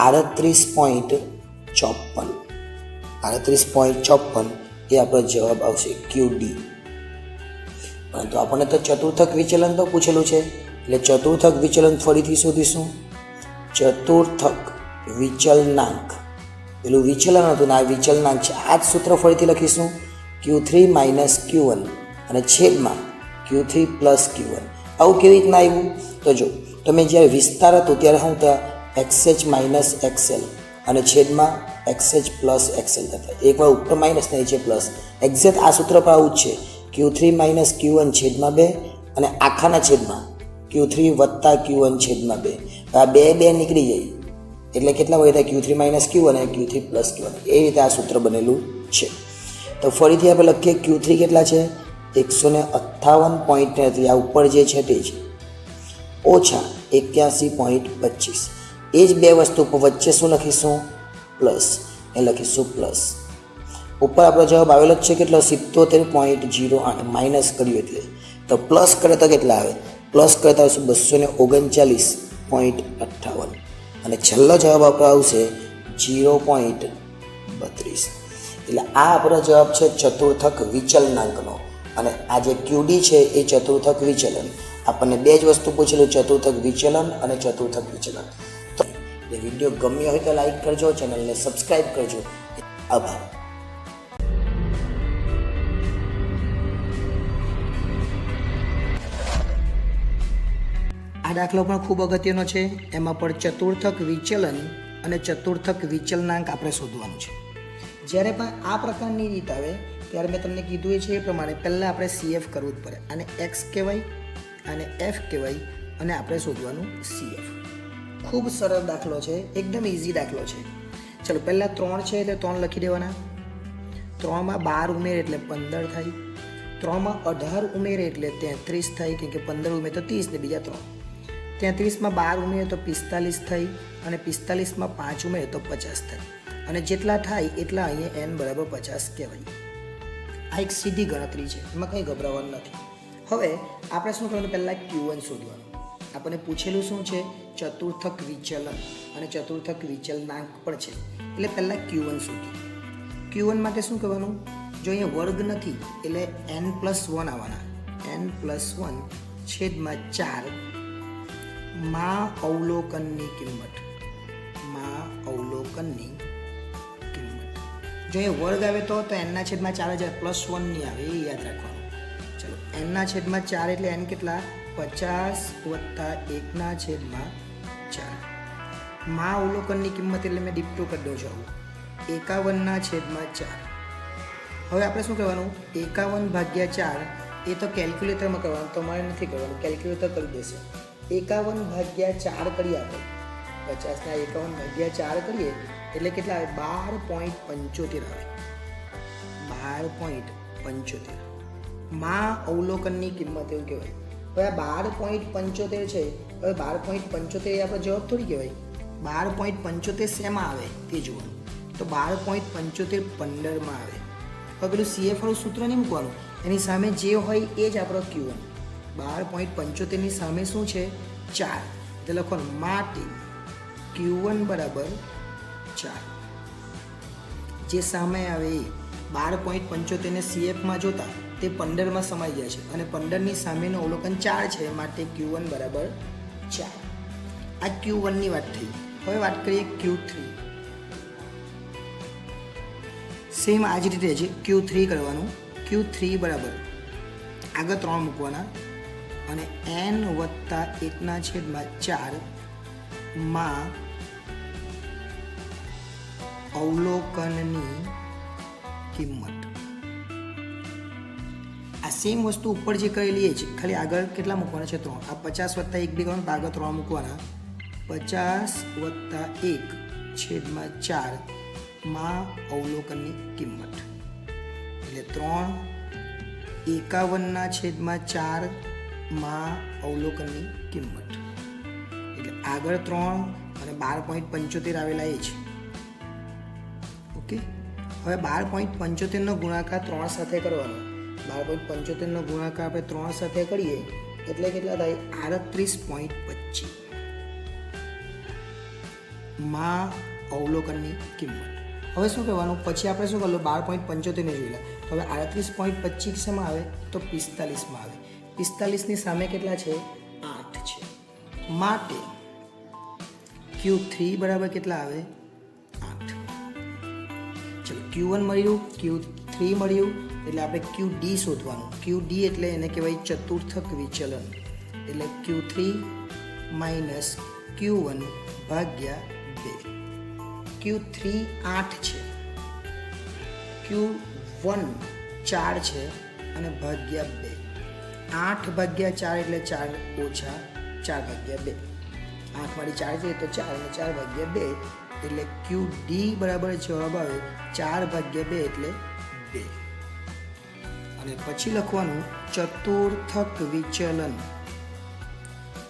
38.54. 38.54 એ આપણો જવાબ આવશે QD. પરંતુ આપણને તો ચતુર્થક વિચલન તો પૂછેલું છે એટલે ચતુર્થક વિચલન ફરીથી શોધીશું. ચતુર્થક વિચલનાંક પેલું વિચલન હતું ને આ વિચલનાંક છે. આ જ સૂત્ર ફરીથી લખીશું, Q3 માઇનસ Q1 અને છેદમાં Q3 પ્લસ Q1. આવું કેવી રીતના આવ્યું? તો જો તમે જ્યારે વિસ્તાર હતું ત્યારે શું હતા, XH માઇનસ XL અને છેદમાં XH પ્લસ XL થતા. એકવાર ઉપર માઇનસ ને નીચે પ્લસ. એક્ઝેક્ટ આ સૂત્ર પર આવું જ છે, Q3 માઇનસ Q1 છેદમાં 2 અને આખાના છેદમાં Q3 વત્તા Q1 છેદમાં 2. આ બે નીકળી જાય એટલે કેટલા વધ્યા, Q3 માઇનસ Q1 અને Q3 પ્લસ Q1. એ રીતે આ સૂત્ર બનેલું છે. તો ફરીથી આપણે લખીએ, Q3 કેટલા છે, 158.33. આ ઉપર જે છે તે જ, ઓછા 81.25. એ જ બે વસ્તુ પર વચ્ચે શું લખીશું, પ્લસ. એ લખીશું પ્લસ. ઉપર આપણો જવાબ આવેલો જ છે કેટલો, 77.08. માઇનસ કર્યું એટલે તો પ્લસ કરે તો કેટલા આવે, પ્લસ કરતા આવશે 239.58 અને છેલ્લો જવાબ આપણો આવશે 0.32. એટલે આ આપણો જવાબ છે ચતુર્થક વિચલનાંકનો. અને આ જે QD છે એ ચતુર્થક વિચલન. આપણને બે જ વસ્તુ પૂછેલું, ચતુર્થક વિચલન અને ચતુર્થક વિચલન. તો એ વિડીયો ગમ્યો હોય તો લાઈક કરજો, ચેનલને સબસ્ક્રાઈબ કરજો. આભાર. આ દાખલો પણ ખૂબ અગત્યનો છે. એમાં પણ ચતુર્થક વિચલન અને ચતુર્થક વિચલનાંક આપણે શોધવાનું છે. જ્યારે પણ આ પ્રકારની રીત આવે ત્યારે મેં તમને કીધું છે એ પ્રમાણે પહેલાં આપણે CF કરવું જ પડે. આને X કહેવાય, આને F કહેવાય અને આપણે શોધવાનું CF. ખૂબ સરળ દાખલો છે, એકદમ ઇઝી દાખલો છે. ચલો પહેલાં 3 છે એટલે 3 લખી દેવાના. 3માં 12 ઉમેર એટલે 15 થાય. 3માં 18 ઉમેર એટલે 33 થાય, કેમ કે 15 ઉમેર તો 30 ને બીજા 3. 33માં 12 ઉમેર તો 45 થઈ અને 45માં 5 ઉમેર તો 50 થાય. અને જેટલા થાય એટલા અહીંયા n બરાબર 50 કહેવાય. આ એક સીધી ગણતરી છે, એમાં કંઈ ગભરાવાનું નથી. હવે આપણે શું કરવાનું, પહેલાં Q1 શોધવાનું. આપણને પૂછેલું શું છે, ચતુર્થક વિચલન અને ચતુર્થક વિચલનાંક પણ છે. એટલે પહેલાં Q1 શોધીએ. Q1 માટે શું કરવાનું, જો અહીંયા વર્ગ નથી એટલે n+1 આવવાના. n+1 છેદમાં 4 માં અવલોકનની કિંમત. માં અવલોકનની કિંમત. જો એ વર્ગ આવે તો n/4 +1 નહીં આવે, એ યાદ રાખવાનું. ચલો n/4 એટલે n કેટલા, 50 + 1/4. માં અવલોકનની કિંમત એટલે મેં ડિપ્ટો કરી દઉં છું, 51/4. હવે આપણે શું કરવાનું, 51/4 એ તો કેલ્ક્યુલેટરમાં કરવાનું, તમારે નથી કરવાનું, કેલ્ક્યુલેટર કરી દેશે. 51/4 કરીએ આપણે, 50ના 51/4 કરીએ એટલે કેટલા આવે, 12.75 આવે. 12.75 માં અવલોકનની કિંમત એવું કહેવાય. હવે આ 12.75 છે, હવે 12.75 આપણો જવાબ થોડી કહેવાય. 12.75 શેમાં આવે તે જોવાનું. તો 12.75 15માં આવે. હવે પેલું CF વાળું સૂત્ર નહીં મૂકવાનું, એની સામે જે હોય એ જ આપણો Q1. 12.75ની સામે શું છે, 4. એટલે લખવાનું માટે Q1 બરાબર 4. જે સામે આવે એ 12.75ને CFમાં જોતા તે 15માં સમાઈ જાય છે અને 15ની સામેનું અવલોકન 4 છે, માટે Q1 બરાબર 4. આ Q1ની વાત થઈ. હવે વાત કરીએ Q3. સેમ આ જ રીતે છે, Q3 કરવાનું. Q3 બરાબર આગળ 3 મૂકવાના અને n+1/4 માં અવલોકનની કિંમત. આ સેમ વસ્તુ ઉપર જે કરેલી છે, ખાલી આગળ કેટલા મૂકવાના છે, 3. આ 50 + 1 બી કરવાનું, આગળ 3 મૂકવાના. 50 + 1/4 માં અવલોકનની કિંમત એટલે 3. 51/4 માં અવલોકનની કિંમત એટલે આગળ 3 અને 12.75 આવેલા એ છે. ઓકે. હવે 12.75નો ગુણાકાર 3 સાથે કરવાનો. 12.75નો ગુણાકાર આપણે 3 સાથે કરીએ એટલે કેટલા થાય, 38.25 માં અવલોકનની કિંમત. હવે શું કહેવાનું, પછી આપણે શું કરવું, 12.75ને જોયેલા, તો હવે 38.25 શેમાં આવે, તો 45માં આવે. 45ની સામે કેટલા છે, 8 છે. માટે Q3 બરાબર કેટલા આવે, 8. Q1 મળ્યું, Q3 મળ્યું, એટલે આપણે QD શોધવાનું. QD એટલે એને કહેવાય ચતુર્થક વિચલન. એટલે Q3 માઇનસ Q1 ભાગ્યા 2. Q3 8 છે, Q1 4 છે અને ભાગ્યા 2. 8 ભાગ્યા 4 એટલે 4 ઓછા 4 ભાગ્યા 2. 8 માંથી 4 છે તો 4 અને 4 ભાગ્યા 2 એટલે QD બરાબર જવાબ આવે 4 ભાગ્યા 2 એટલે 2. અને પછી લખવાનું ચતુર્થક વિચલન.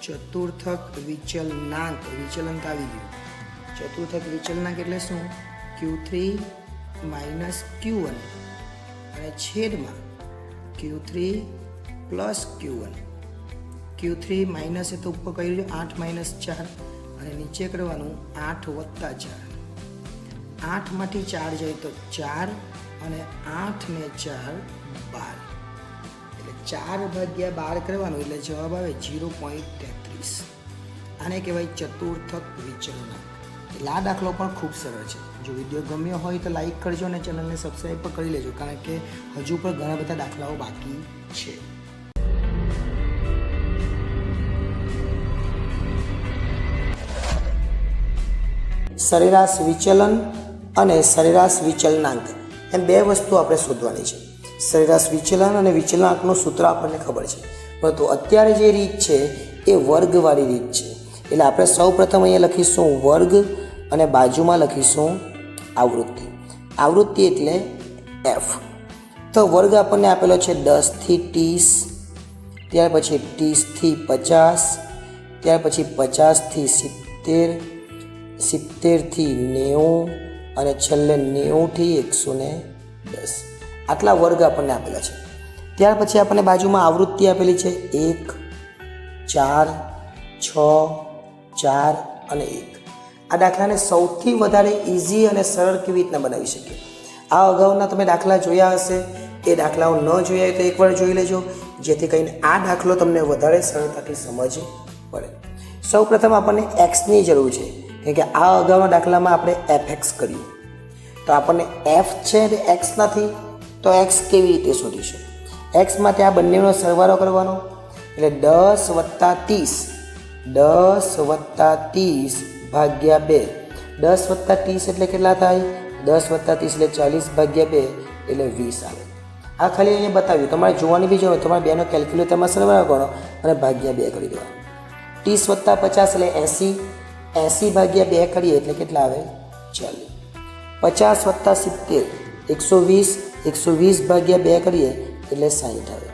ચતુર્થક વિચલનાંક. વિચલન આવી ગયું. ચતુર્થક વિચલનાંક એટલે શું? Q3 માઇનસ Q1 અને છેદમાં Q3 plus Q1. Q3 minus એ તો ઉપર કર્યું છે 8 માઇનસ 4 અને નીચે કરવાનું 8 વત્તા 4. 8 માંથી 4 જાય તો 4 અને 8 ને 4 12. એટલે 4 ભાગ્યા 12 કરવાનું એટલે જવાબ આવે 0.33. આને કહેવાય ચતુર્થક વિચલનાંક. એટલે આ દાખલો પણ ખૂબ સરળ છે. જો વિડીયો ગમ્યો હોય તો લાઈક કરજો અને ચેનલને સબસ્ક્રાઈબ પણ કરી લેજો, કારણ કે હજુ પણ ઘણા બધા દાખલાઓ બાકી છે. સરેરાશ વિચલન અને સરેરાશ વિચલનાંક એમ બે વસ્તુ આપણે શોધવાની છે. સરેરાશ વિચલન અને વિચલનાંકનું સૂત્ર આપણને ખબર છે, પરંતુ અત્યારે જે રીત છે એ વર્ગવાળી રીત છે. એટલે આપણે સૌ પ્રથમ અહીંયા લખીશું વર્ગ અને બાજુમાં લખીશું આવૃત્તિ. આવૃત્તિ એટલે F. તો વર્ગ આપણને આપેલો છે 10 થી 30, ત્યાર પછી 30 થી 50, ત્યાર પછી 50 થી 70, 70 થી 90 અને છેલ્લે 90 થી 110. આટલા વર્ગ આપણને આપેલા છે. ત્યાર પછી આપણને બાજુમાં આવૃત્તિ આપેલી છે 1, 4, 6, 4 અને 1. આ દાખલાને સૌથી વધારે ઇઝી અને સરળ કેવી રીતના બનાવી શકીએ? આ અગાઉના તમે દાખલા જોયા હશે, એ દાખલાઓ ન જોયા હોય તો એકવાર જોઈ લેજો, જેથી કરીને આ દાખલો તમને વધારે સરળતાથી સમજ પડે. સૌ પ્રથમ આપણને એક્સની જરૂર છે, કેમ કે આ અગાઉના દાખલામાં આપણે fx કર્યું. તો આપણને f છે તે એક્સ નથી, તો એક્સ કેવી રીતે શોધીશું? એક્સ માટે આ બંનેનો સરવાળો કરવાનો. એટલે 10 વત્તા 30, 10 વત્તા 30 ભાગ્યા 2. 10 વત્તા 30 એટલે કેટલા થાય? 10 વત્તા 30 એટલે 40 ભાગ્યા 2 એટલે 20 આવે. આ ખાલી અહીંયા બતાવ્યું, તમારે જોવાની બી જરૂર. તમારે બેનો કેલ્ક્યુલેટરમાં સરવાળો કરો અને ભાગ્યા 2 કરી દેવાનું. 30 વત્તા 50 એટલે 80, 80 ભાગ્યા 2 કરીએ એટલે કેટલા આવે? 40. 50 વત્તા 70 120, 120 ભાગ્યા 2 કરીએ એટલે 60 આવે.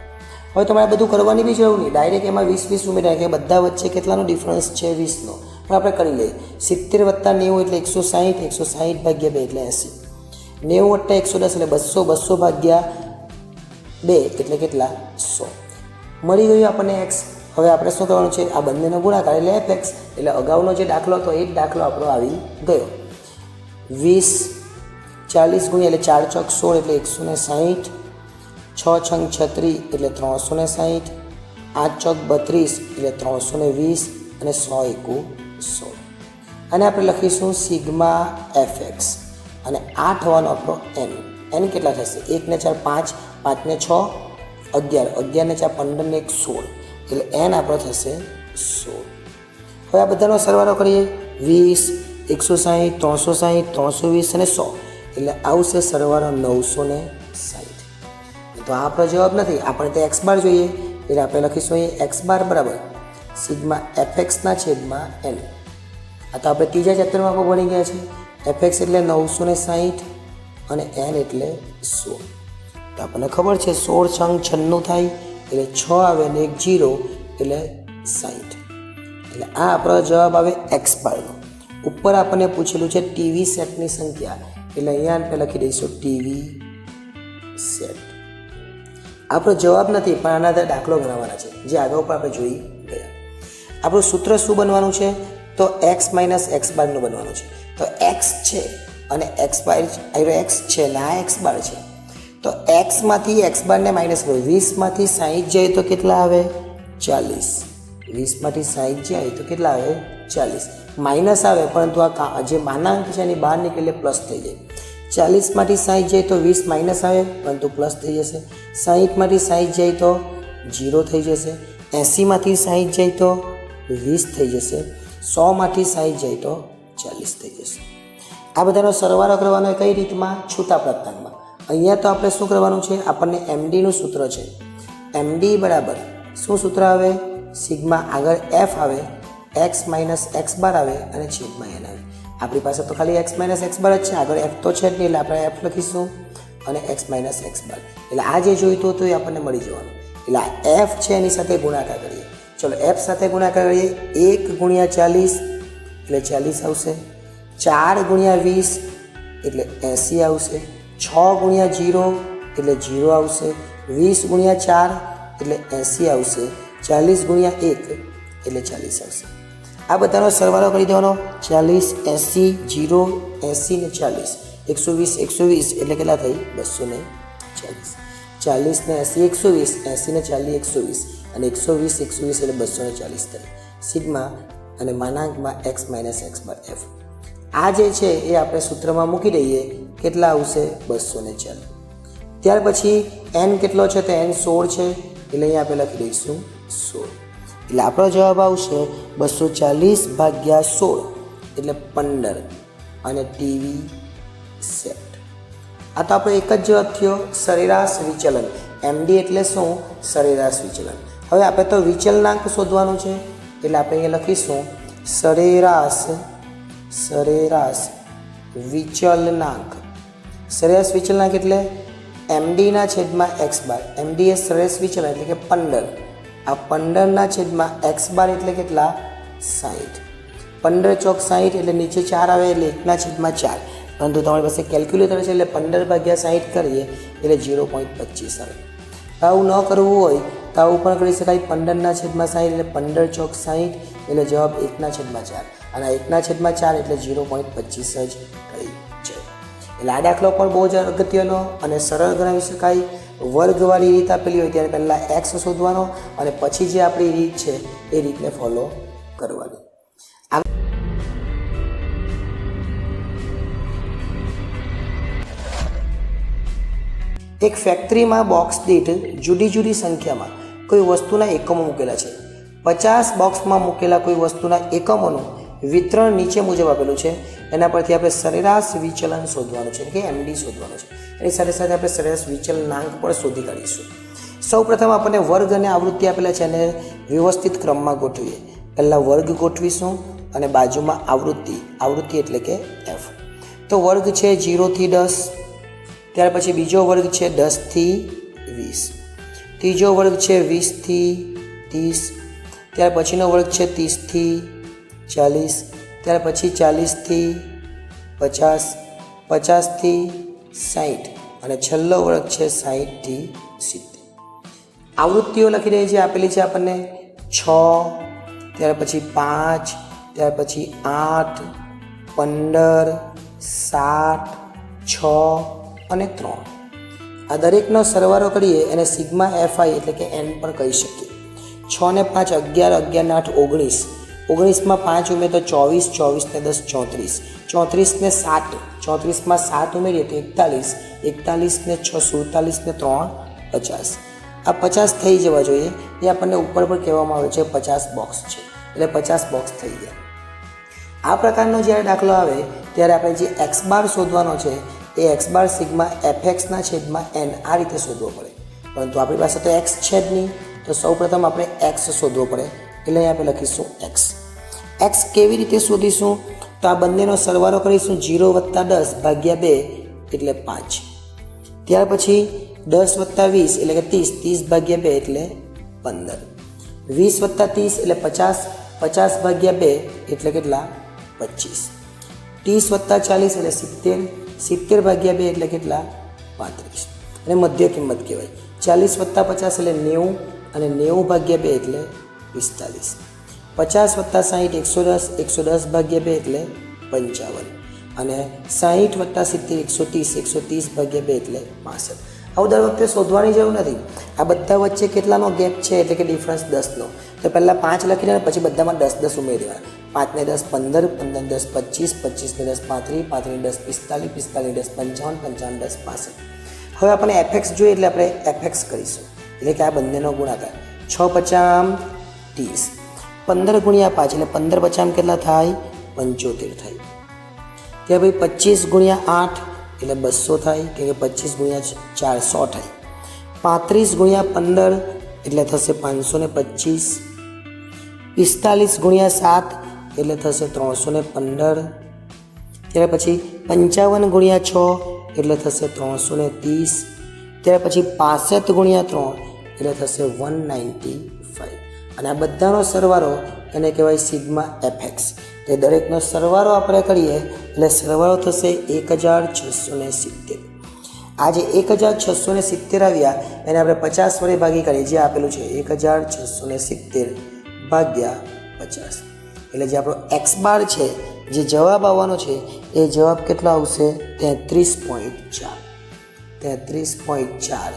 હવે તમારે બધું કરવાની બી જરૂર નહીં, ડાયરેક્ટ એમાં 20 ઉમેર્યા, કે બધા વચ્ચે કેટલાનો ડિફરન્સ છે? 20નો. પણ આપણે કરી લઈએ. 70 વત્તા 90 એટલે 160, 160 ભાગ્યા 2 એટલે 80, 90 વત્તા 110 એટલે 200, 200 ભાગ્યા 2 એટલે કેટલા? 100. મળી ગયું આપણને એક્સ. હવે આપણે શું કરવાનું છે? આ બંનેનો ગુણાકાર એટલે fx. એટલે અગાઉનો જે દાખલો હતો એ જ દાખલો આપણો આવી ગયો. 20 40 ગુણ્યા એટલે 4 ચોક 16 એટલે 160, 6 છંગ 36 એટલે 360, 8 ચોક 32 એટલે 320 અને 100 એકુ 100. અને આપણે લખીશું સિગ્મા fx અને 8 થવાનો આપણો n. n કેટલા થશે? 1 ને 4 5, 5 ને 6 11, 11 ને 4 15 ને 1 16 એટલે n આપણો થશે 16. હવે આ બધાનો સરવાળો કરીએ. 20, 160, 360, 320 અને 100 એટલે આવશે સરવાળો 960. તો આ આપણો જવાબ નથી, આપણે તો એક્સ બાર જોઈએ. એટલે આપણે લખીશું અહીં એક્સ બાર બરાબર સિગ્મા fxના છેદમાં n. આ તો આપણે ત્રીજા ચેપ્ટરમાં પણ ભણી ગયા છે. fx એટલે 960 અને n એટલે 16. તો આપણને ખબર છે 16 છંગ 96 થાય એટલે 6 આવે ને 1 0 એટલે 60. એટલે આ આપણો જવાબ આવે એક્સ બારનો. ઉપર આપણને પૂછેલું છે ટીવી સેટની સંખ્યા, એટલે અહીંયા આપણે લખી દઈશું ટીવી સેટ. આપણો જવાબ નથી, પણ આના આધારે દાખલો ગણવાના છે, જે આગળ પર આપણે જોઈ ગયા. આપણું સૂત્ર શું બનવાનું છે? તો એક્સ માઇનસ એક્સ બારનું બનવાનું છે. તો એક્સ છે અને એક્સ બાર એક્સ છે ને આ એક્સ બાર છે. તો એક્સમાંથી એક્સ બારને માઇનસ કરો. 20માંથી 60 જાય તો કેટલા આવે? 40. 20માંથી 60 જાય તો કેટલા આવે? 40. માઇનસ આવે, પરંતુ આ જે માનાંક છે એની બહાર નીકળે પ્લસ થઈ જાય. 40માંથી 60 જાય તો 20 માઇનસ આવે પરંતુ પ્લસ થઈ જશે. 60માંથી 60 જાય તો 0 થઈ જશે. 80માંથી 60 જાય તો 20 થઈ જશે. 100માંથી 60 જાય તો 40 થઈ જશે. આ બધાનો સરવાળો કરવાનો કઈ રીતમાં? છૂટા પ્રાપ્તાંકમાં. અહીંયા તો આપણે શું કરવાનું છે? આપણને એમડીનું સૂત્ર છે. એમડી બરાબર શું સૂત્ર આવે? સિગ્મા આગળ એફ આવે, એક્સ માઇનસ એક્સ બાર આવે અને છેદમાં એન આવે. આપણી પાસે તો ખાલી એક્સ માઇનસ એક્સ બાર જ છે, આગળ એફ તો છે જ નહીં, એટલે આપણે એફ લખીશું અને એક્સ માઇનસ એક્સ બાર. એટલે આ જે જોઈતું હતું એ આપણને મળી જવાનું. એટલે આ એફ છે એની સાથે ગુણાકાર કરીએ. ચલો એફ સાથે ગુણાકાર કરીએ. 1 ગુણ્યા 40 એટલે 40 આવશે. 4 ગુણ્યા 20 એટલે 80 આવશે. 6 ગુણ્યા 0 એટલે 0 આવશે. 20 ગુણ્યા 4 એટલે 80 આવશે. 40 ગુણ્યા 1 એટલે 40 આવશે. આ બધાનો સરવાળો કરી દેવાનો. 40, 80, 0, 80 ને 40. 120, 120 એટલે કેટલા થઈ? 240. 40 ને 80, 120, 80 ને 40, 120 અને 120, 120 એટલે 240 થાય. સિગ્મા અને માનાંકમાં x minus x bar F. આ જે છે એ આપણે સૂત્રમાં મૂકી દઈએ. કેટલા આવશે? 240. ત્યાર પછી એન કેટલો છે? તો એન 16 છે, એટલે અહીંયા આપણે લખી દઈશું 16. એટલે આપણો જવાબ આવશે 240 ભાગ્યા 16 એટલે 15 અને ટીવી સેટ. આ તો આપણો એક જ જવાબ થયો, સરેરાશ વિચલન. એમડી એટલે શું? સરેરાશ વિચલન. હવે આપણે તો વિચલનાંક શોધવાનું છે, એટલે આપણે અહીંયા લખીશું સરેરાશ વિચલનાંક. સરેરાશ વિચલનાંક એટલે એમડીના છેદમાં એક્સ બાર. એમડી એ સરેરાશ વિચલન એટલે કે 15. આ 15ના છેદમાં એક્સ બાર એટલે કેટલા? 60. 15 ચોક 60 એટલે નીચે 4 આવે એટલે 1ના છેદમાં 4. પરંતુ તમારી પાસે કેલ્ક્યુલેટર છે એટલે 15 ભાગ્યા 60 કરીએ એટલે 0.25 આવે. આવું ન કરવું હોય તો આવું પણ કરી શકાય. 15ના છેદમાં 60 એટલે 15 ચોક 60 એટલે જવાબ 1ના છેદમાં 4 અને 1ના છેદમાં 4 એટલે 0.25 જ થઈ જાય. એટલે આ દાખલો પણ બહુ જ અગત્યનો અને સરળ ગણાવી શકાય. વર્ગવાળી રીત આપેલી હોય ત્યારે પહેલાં એક્સ શોધવાનો અને પછી જે આપણી રીત છે એ રીતને ફોલો કરવાની. એક ફેક્ટરીમાં બોક્સ દીઠ જુદી જુદી સંખ્યામાં કોઈ વસ્તુના એકમો મૂકેલા છે. 50 બોક્સમાં મૂકેલા કોઈ વસ્તુના એકમોનું વિતરણ નીચે મુજબ આપેલું છે. એના પરથી આપણે સરેરાશ વિચલન શોધવાનું છે, કે એમડી શોધવાનું છે. એની સાથે સાથે આપણે સરેરાશ વિચલનાંક પણ શોધી કાઢીશું. સૌ પ્રથમ આપણને વર્ગ અને આવૃત્તિ આપેલા છે અને વ્યવસ્થિત ક્રમમાં ગોઠવીએ. પહેલાં વર્ગ ગોઠવીશું અને બાજુમાં આવૃત્તિ એટલે કે એફ. તો વર્ગ છે 0 થી 10. ત્યાર પછી બીજો વર્ગ છે 10 થી 20. ત્રીજો વર્ગ છે 20 થી 30. ત્યાર પછીનો વર્ગ છે 30 થી 40. ત્યાર પછી 40 થી 50, 50 થી 60 અને છેલ્લો વર્ગ છે 60 થી 70. આવૃત્તિઓ લખી રહી છે, આપેલી છે આપણને 6, ત્યાર પછી 5, ત્યાર પછી 8, 15, 7, 6 અને 3. આ દરેકનો સરવાળો કરીએ અને સિગ્મા એફઆઈ એટલે કે એન પણ કહી શકીએ. 6 ને 5 11, 11 ને 8 19, 19માં 5 ઉમેર તો 24, 24 ને 10 34, 34 ને 7, 34માં 7 ઉમેરીએ તો 41, 41 ને 6 47 ને 3 50. આ 50 થઈ જવા જોઈએ. એ આપણને ઉપર પર કહેવામાં આવે છે 50 બોક્સ છે, એટલે 50 બોક્સ થઈ ગયા. આ પ્રકારનો જ્યારે દાખલો આવે ત્યારે આપણે જે એક્સ બાર શોધવાનો છે એ એક્સ બાર સિગ્મા એફએક્સના છેદમાં એન આ રીતે શોધવો પડે. પરંતુ આપણી પાસે તો એક્સ છે જ નહીં, તો સૌપ્રથમ આપણે એક્સ શોધવો પડે. એટલે અહીં આપણે લખીશું એક્સ. એક્સ કેવી રીતે શોધીશું? તો આ બંનેનો સરવાળો કરીશું. 0 + 10 ભાગ્યા 2 એટલે 5. ત્યાર પછી 10 + 20 એટલે કે 30, 30 ભાગ્યા 2 એટલે 15. 20 + 30 એટલે 50, 50 ભાગ્યા 2 એટલે કેટલા? 25. 30 + 40 એટલે 70, 70 ભાગ્યા 2 એટલે કેટલા? 35. અને મધ્ય કિંમત કહેવાય. 40 + 50 એટલે 90 અને 90 ભાગ્યા 2 એટલે 45. 50 + 60 110, 110 ભાગ્યા 2 એટલે 55 અને 60 + 70 130, 130 ભાગ્યા 2 એટલે 65. આવું દર વખતે શોધવાની જરૂર નથી. આ બધા વચ્ચે કેટલાનો ગેપ છે એટલે કે ડિફરન્સ 10નો. તો પહેલાં 5 લખી દેવાના, પછી બધામાં 10 ઉમેરી દેવાના. 5 ને 10 15, 15 10 25, 25 ને 10 35, 35 10 45, 45 10 55, 55 10 65. હવે આપણે fx જોઈએ એટલે આપણે fx કરીશું, એટલે કે આ બંનેનો ગુણાકાર. 6 50 30, 15 ગુણ્યા 5 એટલે 15 50 કેટલા થાય? 75 થાય. ત્યાં ભાઈ 25 ગુણ્યા 8 એટલે 200 થાય, કે 25 ગુણ્યા 4 100 થાય. 35 ગુણ્યા 15 એટલે થશે 525. 45 ગુણ્યા 7 એટલે થશે 315. ત્યાર પછી 55 ગુણ્યા 6 એટલે થશે 330. ત્યાર પછી 65 ગુણ્યા 3 એટલે થશે 195. અને આ બધાનો સરવાળો એને કહેવાય સિગ્મા fx. તે દરેકનો સરવાળો આપણે કરીએ એટલે સરવાળો થશે 1670. આ જે 1670 આવ્યા એને આપણે 50 વડે ભાગી કરીએ, જે આપેલું છે 1670 ભાગ્યા 50. એટલે જે આપણો x બાર છે, જે જવાબ આવવાનો છે એ જવાબ કેટલો આવશે? 33.4. 33.4.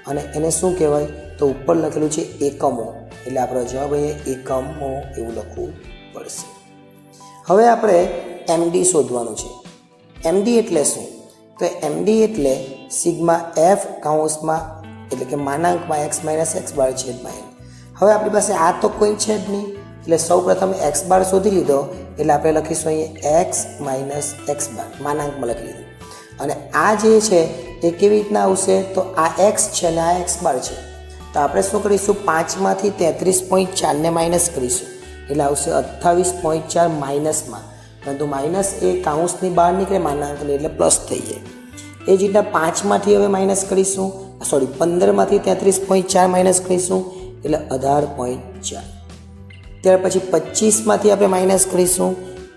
અને એને શું કહેવાય? તો ઉપર લખેલું છે એકમો, એટલે આપણો જવાબ અહીંયા એકમો એવું લખવું પડશે. હવે આપણે MD શોધવાનું છે. MD એટલે શું? તો MD એટલે સિગ્મા f કાઉન્સમાં એટલે કે માનાંકમાં x માઇનસ x બાર છેદમાં n. હવે આપણી પાસે આ તો કોઈ છે જ નહીં, એટલે સૌ પ્રથમ x બાર શોધી લીધો, એટલે આપણે લખીશું અહીંયા x માઇનસ x બાર માનાંકમાં લખી લીધું. અને આ જે છે એ કેવી રીતના આવશે? તો આ x છે અને આ x બાર છે. તો આપણે શું કરીશું? 5માંથી 33.4 ને માઇનસ કરીશું, એટલે આવશે 28.4 માઇનસમાં. પરંતુ માઇનસ એ કાઉન્સની બહાર નીકળે માનાંકની, એટલે પ્લસ થઈ જાય. એ જ રીતના 5માંથી હવે માઇનસ કરીશું, 15માંથી 33.4 માઇનસ કરીશું, એટલે 18.4. ત્યાર પછી 25માંથી આપણે માઇનસ કરીશું,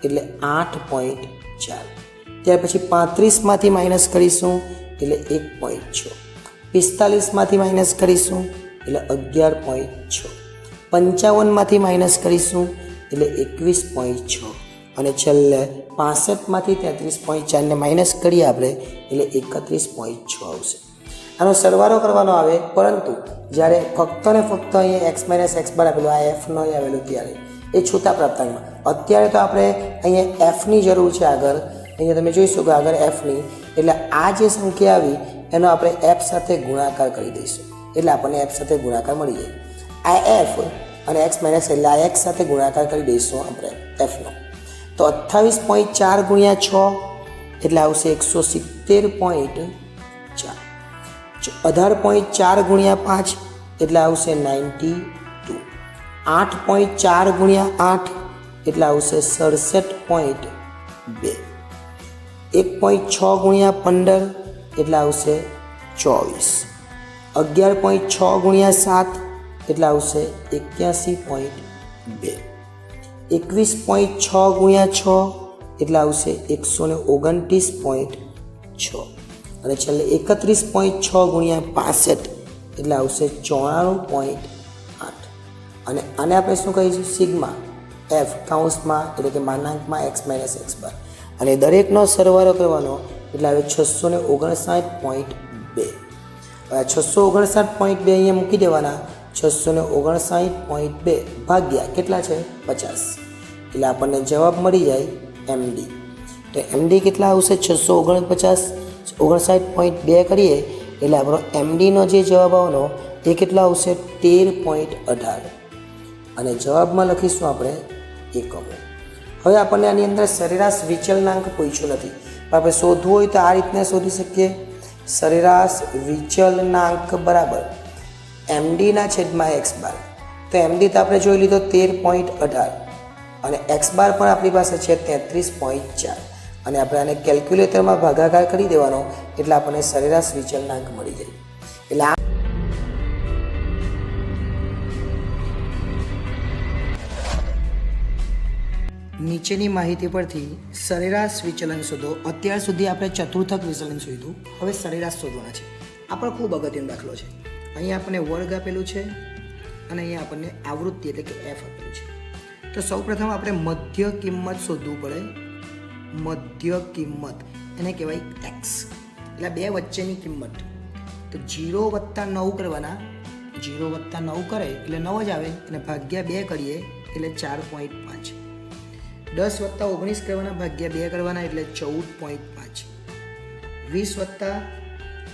એટલે 8.4. ત્યાર પછી 35માંથી માઇનસ કરીશું, એટલે 1.6. 45માંથી માઇનસ કરીશું, એટલે 11.6. 55માંથી માઇનસ કરીશું, એટલે 21.6. અને છેલ્લે 65માંથી 33.4 ને માઇનસ કરીએ આપણે, એટલે 31.6 આવશે. આનો સરવાળો કરવાનો આવે, પરંતુ જ્યારે ફક્ત ને ફક્ત અહીંયા x માઇનસ x બાર આપેલું, આ f નો આવેલું ત્યારે એ છૂટા પ્રાપ્તાંકમાં. અત્યારે તો આપણે અહીંયા fની જરૂર છે. આગળ અહીંયા તમે જોઈ શકો આગળ fની, એટલે આ જે સંખ્યા આવી એનો આપણે f સાથે ગુણાકાર કરી દઈશું, એટલે આપણને f સાથે ગુણાકાર મળી જાય. આ f અને x માઇનસ એટલે આ x સાથે ગુણાકાર કરી દઈશું આપણે fનો. તો 28.4 ગુણ્યા 6 એટલે આવશે 170.4. 18.4 ગુણ્યા 5 એટલે આવશે 92. 8.4 ગુણ્યા 8 એટલે આવશે 67.2. 1.6 ગુણ્યા 15 એટલે આવશે 24. 11.6 ગુણ્યા 7 એટલે આવશે 81.2. 21.6 ગુણ્યા 6 એટલે આવશે 129.6. અને છેલ્લે 31.6 ગુણ્યા 65 એટલે આવશે 94.8. અને આને આપણે શું કહીશું? સિગ્મા f કાઉન્સમાં એટલે કે માનાંકમાં x માઇનસ x બાર. અને દરેકનો સરવાળો કરવાનો, એટલે આવે 659.2. હવે 659.2 અહીંયા મૂકી દેવાના. 659.2 ભાગ્યા કેટલા છે? 50. એટલે આપણને જવાબ મળી જાય MD. તો MD કેટલા આવશે? 659.2 કરીએ એટલે આપણો MDનો જે જવાબ આવવાનો એ કેટલા આવશે? 13.18. અને જવાબમાં લખીશું આપણે એકમો. હવે આપણને આની અંદર સરેરાશ વિચલનાંક પૂછ્યું નથી, પણ આપણે શોધવું હોય તો આ રીતના શોધી શકીએ. સરેરાશ વિચલનાંક બરાબર MDના છેદમાં x બાર. તો MD તો આપણે જોઈ લીધો 13.18 અને x બાર પણ આપણી પાસે છે 33.4. અને આપણે આને કેલ્ક્યુલેટરમાં ભાગાકાર કરી દેવાનો, એટલે આપણને સરેરાશ વિચલનાંક મળી જાય. એટલે આ નીચેની માહિતી પરથી સરેરાશ વિચલન શોધો. અત્યાર સુધી આપણે ચતુર્થક વિચલન શોધ્યું, હવે સરેરાશ શોધવાના છે. આ પણ ખૂબ અગત્યનો દાખલો છે. અહીંયા આપણને વર્ગ આપેલું છે અને અહીંયા આપણને આવૃત્તિ એટલે કે f આપેલું છે. તો સૌપ્રથમ આપણે મધ્ય કિંમત શોધવું પડે. મધ્ય કિંમત એને કહેવાય x, એટલે બે વચ્ચેની કિંમત. તો 0 + 9 કરવાના, 0 + 9 કરે એટલે 9 જ આવે અને ભાગ્યા 2 કરીએ એટલે 4.5. 10 + 19 કરવાના, ભાગ્યા 2 કરવાના એટલે 14.5. 20 +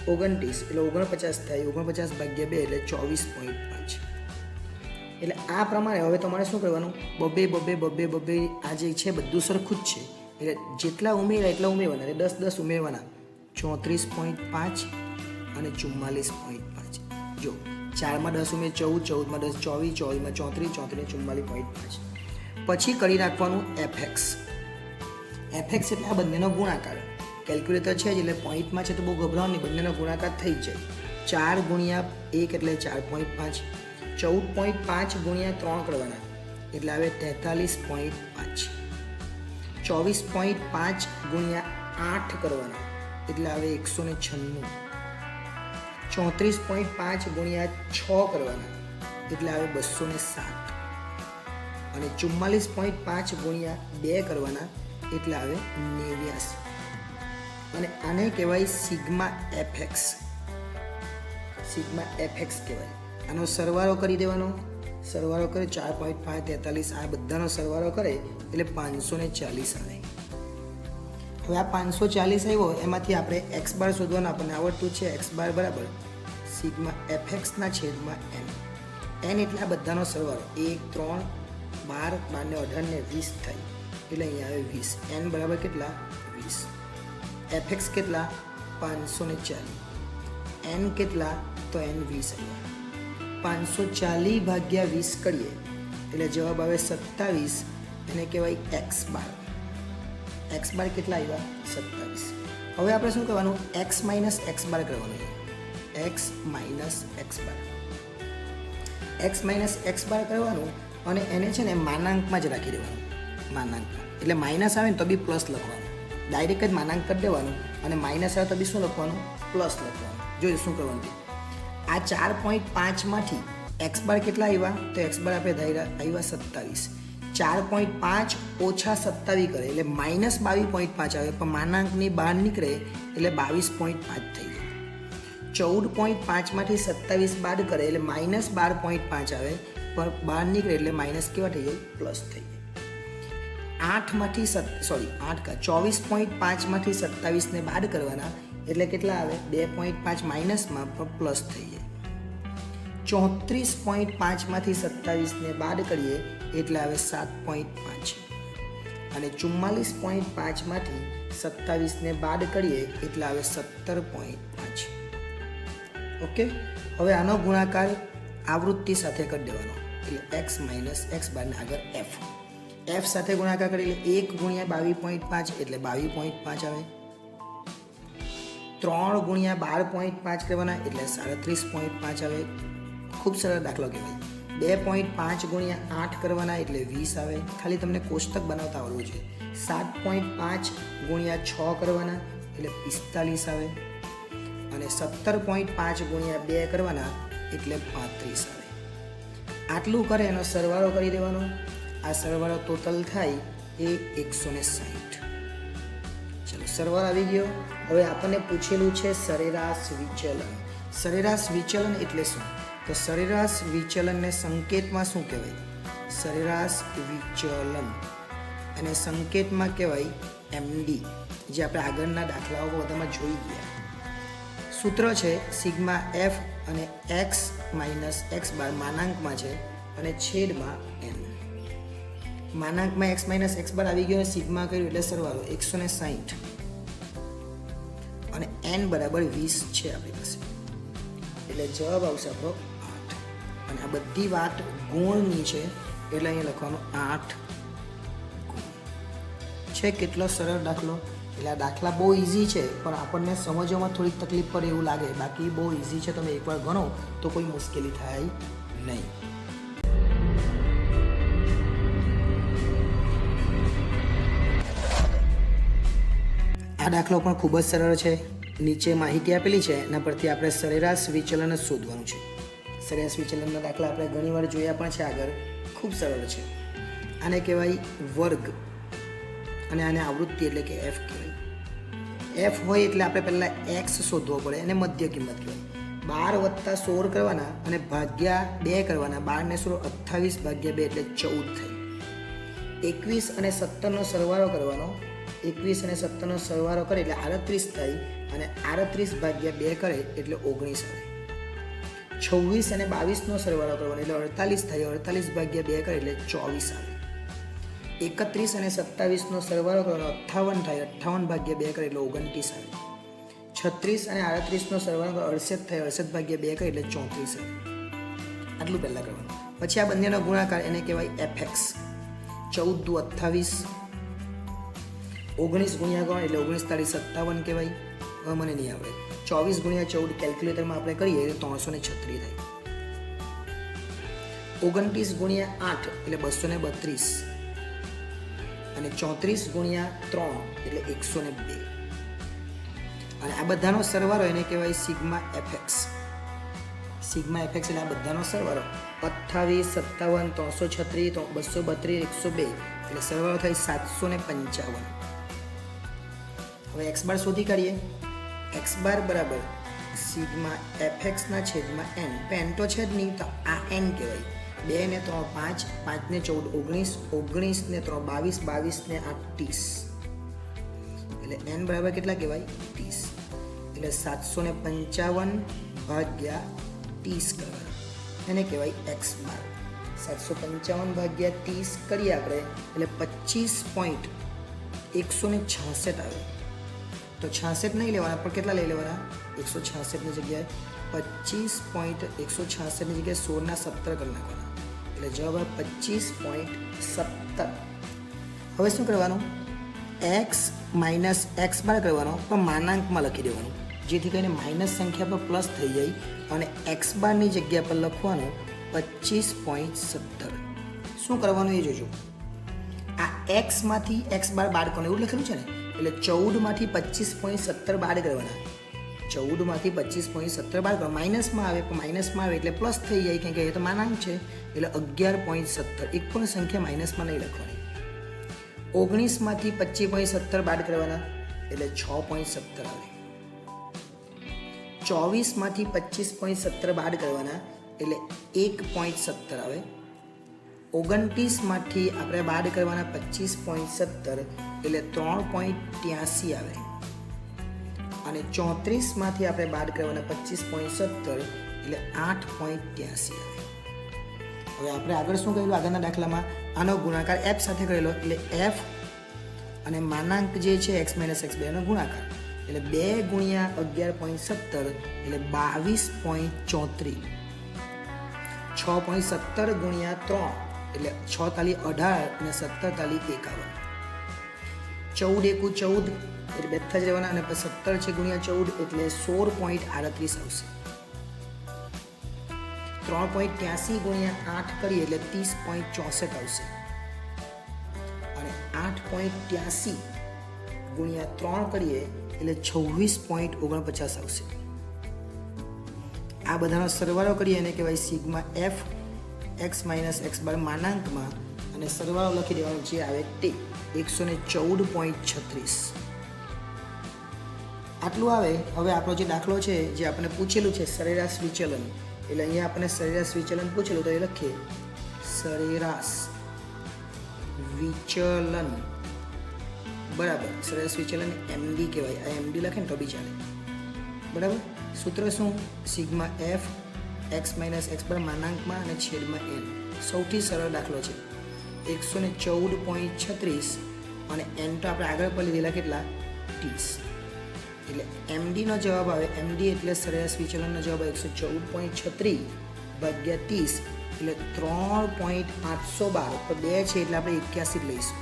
29 એટલે 49 થાય, 49 ભાગ્યા 2 એટલે 24.5. એટલે આ પ્રમાણે હવે તમારે શું કરવાનું, બબે આ જે છે બધું સરખું જ છે એટલે જેટલા ઉમેરા એટલા ઉમેરવાના, એટલે 10 ઉમેરવાના, 34.5 અને 44.5. જો 4માં 10 ઉમેર 14, 14માં 10 24, 24માં 34, 34 ને 44.5. પછી કરી નાખવાનું fx. fx એટલે આ બંનેનો ગુણાકાર. કેલ્ક્યુલેટર છે જ એટલે પોઈન્ટમાં છે તો બહુ ગભરાવાનું નહીં, બંનેનો ગુણાકાર થઈ જ જાય. 4 × 1 એટલે 4.5, 14.5 × 3 કરવાના એટલે આવે 43.5, 24.5 × 8 કરવાના એટલે આવે 196, 34.5 × 6 કરવાના એટલે આવે 207 અને 44.5 × 2 કરવાના એટલે આવે 89. અને આને કહેવાય સિગ્મા fx. સિગ્મા fx કહેવાય. આનો સરવાળો કરી દેવાનો, સરવાળો કરે 4.5, 43 આ બધાનો સરવાળો કરે એટલે 540 આવે. હવે આ 540 આવ્યો એમાંથી આપણે x બાર શોધવાનું આપણને આવડતું છે. x બાર બરાબર સિગ્મા fx ના છેદમાં n. n એટલે આ બધાનો સરવાળો 1, 3, 12, 12 ને 18 ને 20 થાય એટલે અહીંયા આવે 20. n બરાબર કેટલા 20. fx કેટલા 540. n કેટલા તો n 20 આવ્યા. 540 ભાગ્યા 20 કરીએ એટલે જવાબ આવે 27. એને કહેવાય x બાર. x બાર કેટલા આવ્યા 27. હવે આપણે શું કરવાનું, x માઇનસ x બાર કરવાનું છે. x માઇનસ x બાર, x માઇનસ x બાર કરવાનું અને એને છે ને માનાંકમાં જ રાખી દેવાનું. માનાંકમાં એટલે માઇનસ આવે ને તો બી પ્લસ લખવાનું, ડાયરેક્ટ જ માનાંક કરી દેવાનું અને માઇનસ આવે તો બી શું લખવાનું પ્લસ લખવાનું. જોયું શું કરવાનું. આ 4.5 માંથી x બાર કેટલા આવ્યા તો x બાર આપણે ધાર્યા આવ્યા 27. 4.5 ઓછા 27 કરે એટલે માઇનસ 22.5 આવે પણ માનાંકની બહાર નીકળે એટલે 22.5 થઈ જાય. 14.5 માંથી 27 બાદ કરે એટલે માઇનસ 12.5 આવે પણ બહાર નીકળે એટલે માઇનસ કેવા થઈ જાય પ્લસ થઈ જાય. 8 માંથી 24.5 માંથી 27 ને બાદ કરવાના એટલે કેટલા આવે 2.5 માઇનસમાં પણ પ્લસ થઈ જાય. 34.5 માંથી 27 ને બાદ કરીએ એટલે આવે 7.5 અને 44.5 માંથી 27 ને બાદ કરીએ એટલે આવે 17.5. ઓકે, હવે આનો ગુણાકાર આવૃત્તિ સાથે કરી દેવાનો એટલે x માઇનસ x બાર ને આગળ f. f સાથે ગુણાકાર કરી એટલે 1 × 22.5 એટલે 22.5 આવે. 3 × 12.5 કરવાના એટલે 37.5 આવે. ખૂબ સરળ દાખલો કહેવાય. 2.5 × 8 કરવાના એટલે 20 આવે. ખાલી તમને કોષ્ટક બનાવતા આવડવું જોઈએ. 7.5 × 6 કરવાના એટલે 45 આવે અને 17.5 × 2 કરવાના એટલે 35 આવે. આટલું કરે એનો સરવાળો કરી દેવાનો. આ સરવાળો ટોટલ થાય એ 160. ચલો સરવાળો આવી ગયો. હવે આપણને પૂછેલું છે સરેરાશ વિચલન. સરેરાશ વિચલન એટલે શું? તો સરેરાશ વિચલનને સંકેતમાં શું કહેવાય? સરેરાશ વિચલન અને સંકેતમાં કહેવાય MD, જે આપણે આગળના દાખલાઓ બધામાં જોઈ ગયા. સૂત્ર છે સિગ્મા f અને x માઇનસ x બાર માનાંકમાં છે અને છેદમાં n. માનાંકમાં x માઇનસ x બાર આવી ગયો, સિગ્મા કર્યું એટલે સરવાળો 160 અને n બરાબર 20 છે આપણી પાસે એટલે જવાબ આવશે આપણો 8. અને આ બધી વાત ગુણની છે એટલે અહીંયા લખવાનું 8 ગુણ છે. કેટલો સરળ દાખલો. એટલે આ દાખલા બહુ ઇઝી છે પણ આપણને સમજવામાં થોડીક તકલીફ પડે એવું લાગે. બાકી બહુ ઇઝી છે, તમે એકવાર ગણો તો કોઈ મુશ્કેલી થાય નહીં. આ દાખલો પણ ખૂબ જ સરળ છે. નીચે માહિતી આપેલી છે એના પરથી આપણે સરેરાશ વિચલન જ શોધવાનું છે. સરેરાશ વિચલનના દાખલા આપણે ઘણીવાર જોયા પણ છે આગળ. ખૂબ સરળ છે. આને કહેવાય વર્ગ અને આને આવૃત્તિ એટલે કે f કહેવાય. f હોય એટલે આપણે પહેલાં x શોધવો પડે અને મધ્ય કિંમત કહેવાય. 12 + 16 કરવાના અને ભાગ્યા 2 કરવાના. 12 ને 16 28 ભાગ્યા 2 એટલે 14 થાય. 21 અને 17નો સરવાળો કરવાનો. 21 અને 17નો સરવાળો કરે એટલે 38 થાય અને 38 ભાગ્યા 2 કરે એટલે 19 આવે. 26 અને 22નો સરવાળો કરવાનો એટલે 48 થાય. 48 ભાગ્યા 2 કરે એટલે 24 આવે. 31 અને 27નો સરવાળો કરવાનો 58 થાય. 58 ભાગ્યા 2 કરે એટલે 29 આવે. 36 અને 38નો સરવાળો કરો 68 થાય. 68 ભાગ્યા 2 કરે એટલે 34 આવે. આટલું પહેલાં કરવાનું. પછી આ બંનેનો ગુણાકાર એને કહેવાય fx. 14 દુ 28, 19 ગુણ્યા ગણ એટલે 19 તાળી 57 કહેવાય. હવે મને નહીં આવડે. 24 ગુણ્યા 14 કેલ્ક્યુલેટરમાં આપણે કરીએ એટલે 336 થાય. 29 ગુણ્યા 8 એટલે 232 અને 34 ગુણ્યા 3 એટલે 102. અને આ બધાનો સરવાળો એને કહેવાય સિગ્મા fx. સિગ્મા fx એટલે આ બધાનો સરવાળો 28, 57, 336, 232, 102 એટલે સરવાળો થાય 755. હવે x બાર શોધી કાઢીએ. x બાર બરાબર સિગ્મા fx ના છેદમાં n. n તો છે જ નહીં તો આ n કહેવાય. 2 ને 3 5, 5 ને 14 19, 19 ને 3 22, 22 ને 8 30 એટલે n બરાબર કેટલા કહેવાય 30. એટલે 755 ભાગ્યા 30 કરવાના એને કહેવાય x બાર. 755 ભાગ્યા 30 કરીએ આપણે એટલે 25.166 આવે. તો 66 નહીં લેવાના પણ કેટલા લઈ લેવાના 166 ની જગ્યાએ 25.166 ની જગ્યાએ 16 ના 17 કરી નાખવાના એટલે જવાબ આવે 25.17. હવે શું કરવાનું x માઇનસ x બાર કરવાનો પણ માનાંકમાં લખી દેવાનું જેથી કરીને માઇનસ સંખ્યા પર પ્લસ થઈ જાય અને x બારની જગ્યા પર લખવાનું 25.17. શું કરવાનું એ જોજો. આ x માંથી x બાર બાદ કરવાનું એવું લખેલું છે ને એટલે 14 માંથી 25.17 બાદ કરવાના. 14 માંથી 25.17 બાદ કરવા માઇનસમાં આવે પણ માઇનસમાં આવે એટલે પ્લસ થઈ જાય કેમ કે એ તો માનાંક છે એટલે 11.17. એક પણ સંખ્યા માઇનસમાં નહીં લખવાની. 19 માંથી 25.17 બાદ કરવાના એટલે 6.17 આવે. 24 માંથી 25.17 બાદ કરવાના એટલે 1.17 આવે. 29 માંથી આપણે બાદ કરવાના 25.17 એટલે 3.83 આવે. અને 34 માંથી આપણે બાદ કરવાના 25.17 એટલે 8.83 આવે. હવે આપણે આગળ શું કરેલું આગળના દાખલામાં આનો ગુણાકાર f સાથે કરેલો એટલે f અને માનાંક જે છે x માઇનસ x બેનો ગુણાકાર એટલે 2 ગુણ્યા 11.17 એટલે 22.34. 6.17 ગુણ્યા 3 એટલે 6 તાલી 18 અને 17 તાલી 51. 14 એકુ 14 એટલે બેઠા જ રહેવાના અને 17 છે ગુણ્યા 14 એટલે 16.38 આવશે. 3.83 ગુણ્યા 8 કરીએ એટલે 30.64 આવશે. અને 8.83 ગુણ્યા 3 કરીએ એટલે 26.49 આવશે. આ બધાનો સરવાળો કરીએ એને કહેવાય sigma f x minus x બાર માનાંકમાં અને સરવાળો લખી દેવાનો જે આવે તે 114.36. આટલું આવે. હવે આપણો જે દાખલો છે જે આપણે પૂછેલું છે સરેરાશ વિચલન એટલે અહીંયા આપણે સરેરાશ વિચલન પૂછેલું તો એ લખીએ સરેરાશ વિચલન બરાબર. સરેરાશ વિચલન MD કહેવાય. આ MD લખે ને તો બી ચાલે બરાબર. સૂત્ર શું sigma f x minus x બાર માનાંકમાં અને છેદમાં n. સૌથી સરળ દાખલો છે 114.36 અને n તો આપણે આગળ પર લીધેલા કેટલા 30 એટલે MD નો જવાબ આવે. MD એટલે સરેરાશ વિચલનનો જવાબ આવે 114.36 ભાગ્યા 30 એટલે 3.812 તો 2 છે એટલે આપણે 81 લઈશું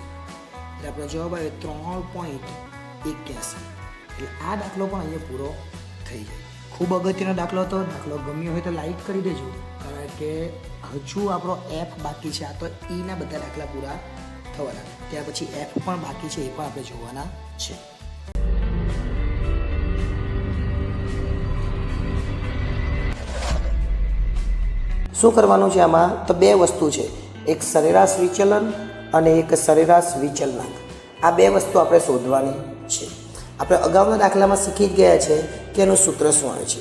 એટલે આપણો જવાબ આવે 3.81. એટલે આ દાખલો પણ અહીંયા પૂરો થઈ જાય. ખૂબ અગત્યનો દાખલો હતો. દાખલો ગમ્યો હોય તો લાઈક કરી દેજો કારણ કે હજુ આપણો f બાકી છે. આ તો ના બધા દાખલા પૂરા થવાના. ત્યાર પછી f પણ બાકી છે એ પણ આપણે જોવાના છે. શું કરવાનું છે આમાં તો બે વસ્તુ છે. એક સરેરાશ વિચલન અને એક સરેરાશ વિચલનાંક. આ બે વસ્તુ આપણે શોધવાની છે. આપણે અગાઉના દાખલામાં શીખી જ ગયા છે કે એનું સૂત્ર શું આવે છે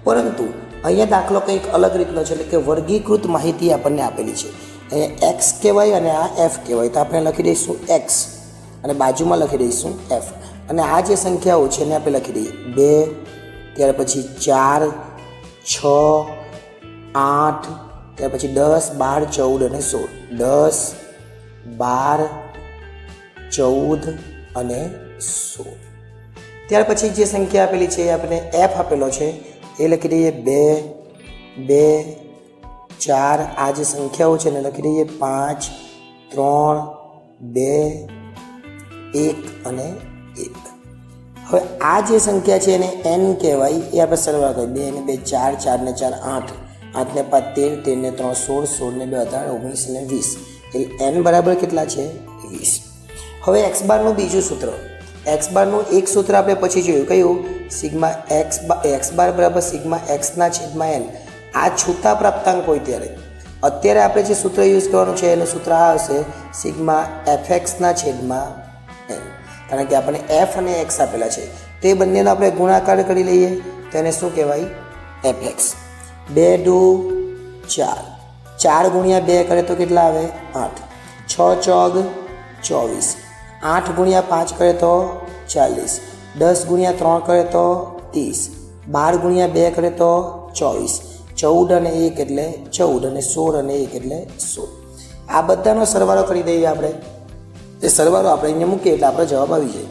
પરંતુ અહીંયા દાખલો કંઈક અલગ રીતનો છે, એટલે કે વર્ગીકૃત માહિતી આપણને આપેલી છે. અહીંયા એક્સ કહેવાય અને આ એફ કહેવાય, તો આપણે લખી દઈશું એક્સ અને બાજુમાં લખી દઈશું એફ. અને આ જે સંખ્યાઓ છે એને આપણે લખી દઈએ 2, ત્યાર પછી 4, 6, 8, ત્યાર પછી 10, 12, 14 અને 16. 10, 12, 14 અને 16. ત્યાર પછી જે સંખ્યા આપેલી છે એ આપણે એફ આપેલો છે એ લખી દઈએ 2, 2, 4. આ જે સંખ્યાઓ છે એને લખી દઈએ 5, 3, 2, 1 અને 1. હવે આ જે સંખ્યા છે એને એન કહેવાય, એ આપણે સરવાળો કરીએ. 2 ને 2 4, 4 ને 4 8, 8 ને 5 13, 13 ને 3 16, 16 ને 2 18, 19 ને 20. એટલે એન બરાબર કેટલા છે? 20. હવે એક્સ બારનું બીજું સૂત્ર, એક્સ બારનું એક સૂત્ર આપણે પછી જોયું, કયું? સિગ્મા એક્સ બાર બરાબર સિગ્મા એક્સના છેદમાં એન. આ છૂટા પ્રાપ્તાંક હોય ત્યારે. અત્યારે આપણે જે સૂત્ર યુઝ કરવાનું છે એનું સૂત્ર આ હશે સિગ્મા એફ એક્સના છેદમાં એન. કારણ કે આપણે એફ અને એક્સ આપેલા છે, તે બંનેનો આપણે ગુણાકાર કરી લઈએ તો એને શું કહેવાય? F x. 2 2 4, 4 ગુણ્યા 2 કરે તો કેટલા આવે? 8. 6 ચોગ 24, 8 ગુણ્યા 5 કરે તો 40, 10 ગુણ્યા 3 કરે તો 30, 12 ગુણ્યા 2 કરે તો 24, 14 અને 1 એટલે 14 અને 16 અને 1 એટલે 16. આ બધાનો સરવાળો કરી દઈએ આપણે. તે સરવાળો આપણે અહીંયા મૂકીએ એટલે આપણો જવાબ આવી જાય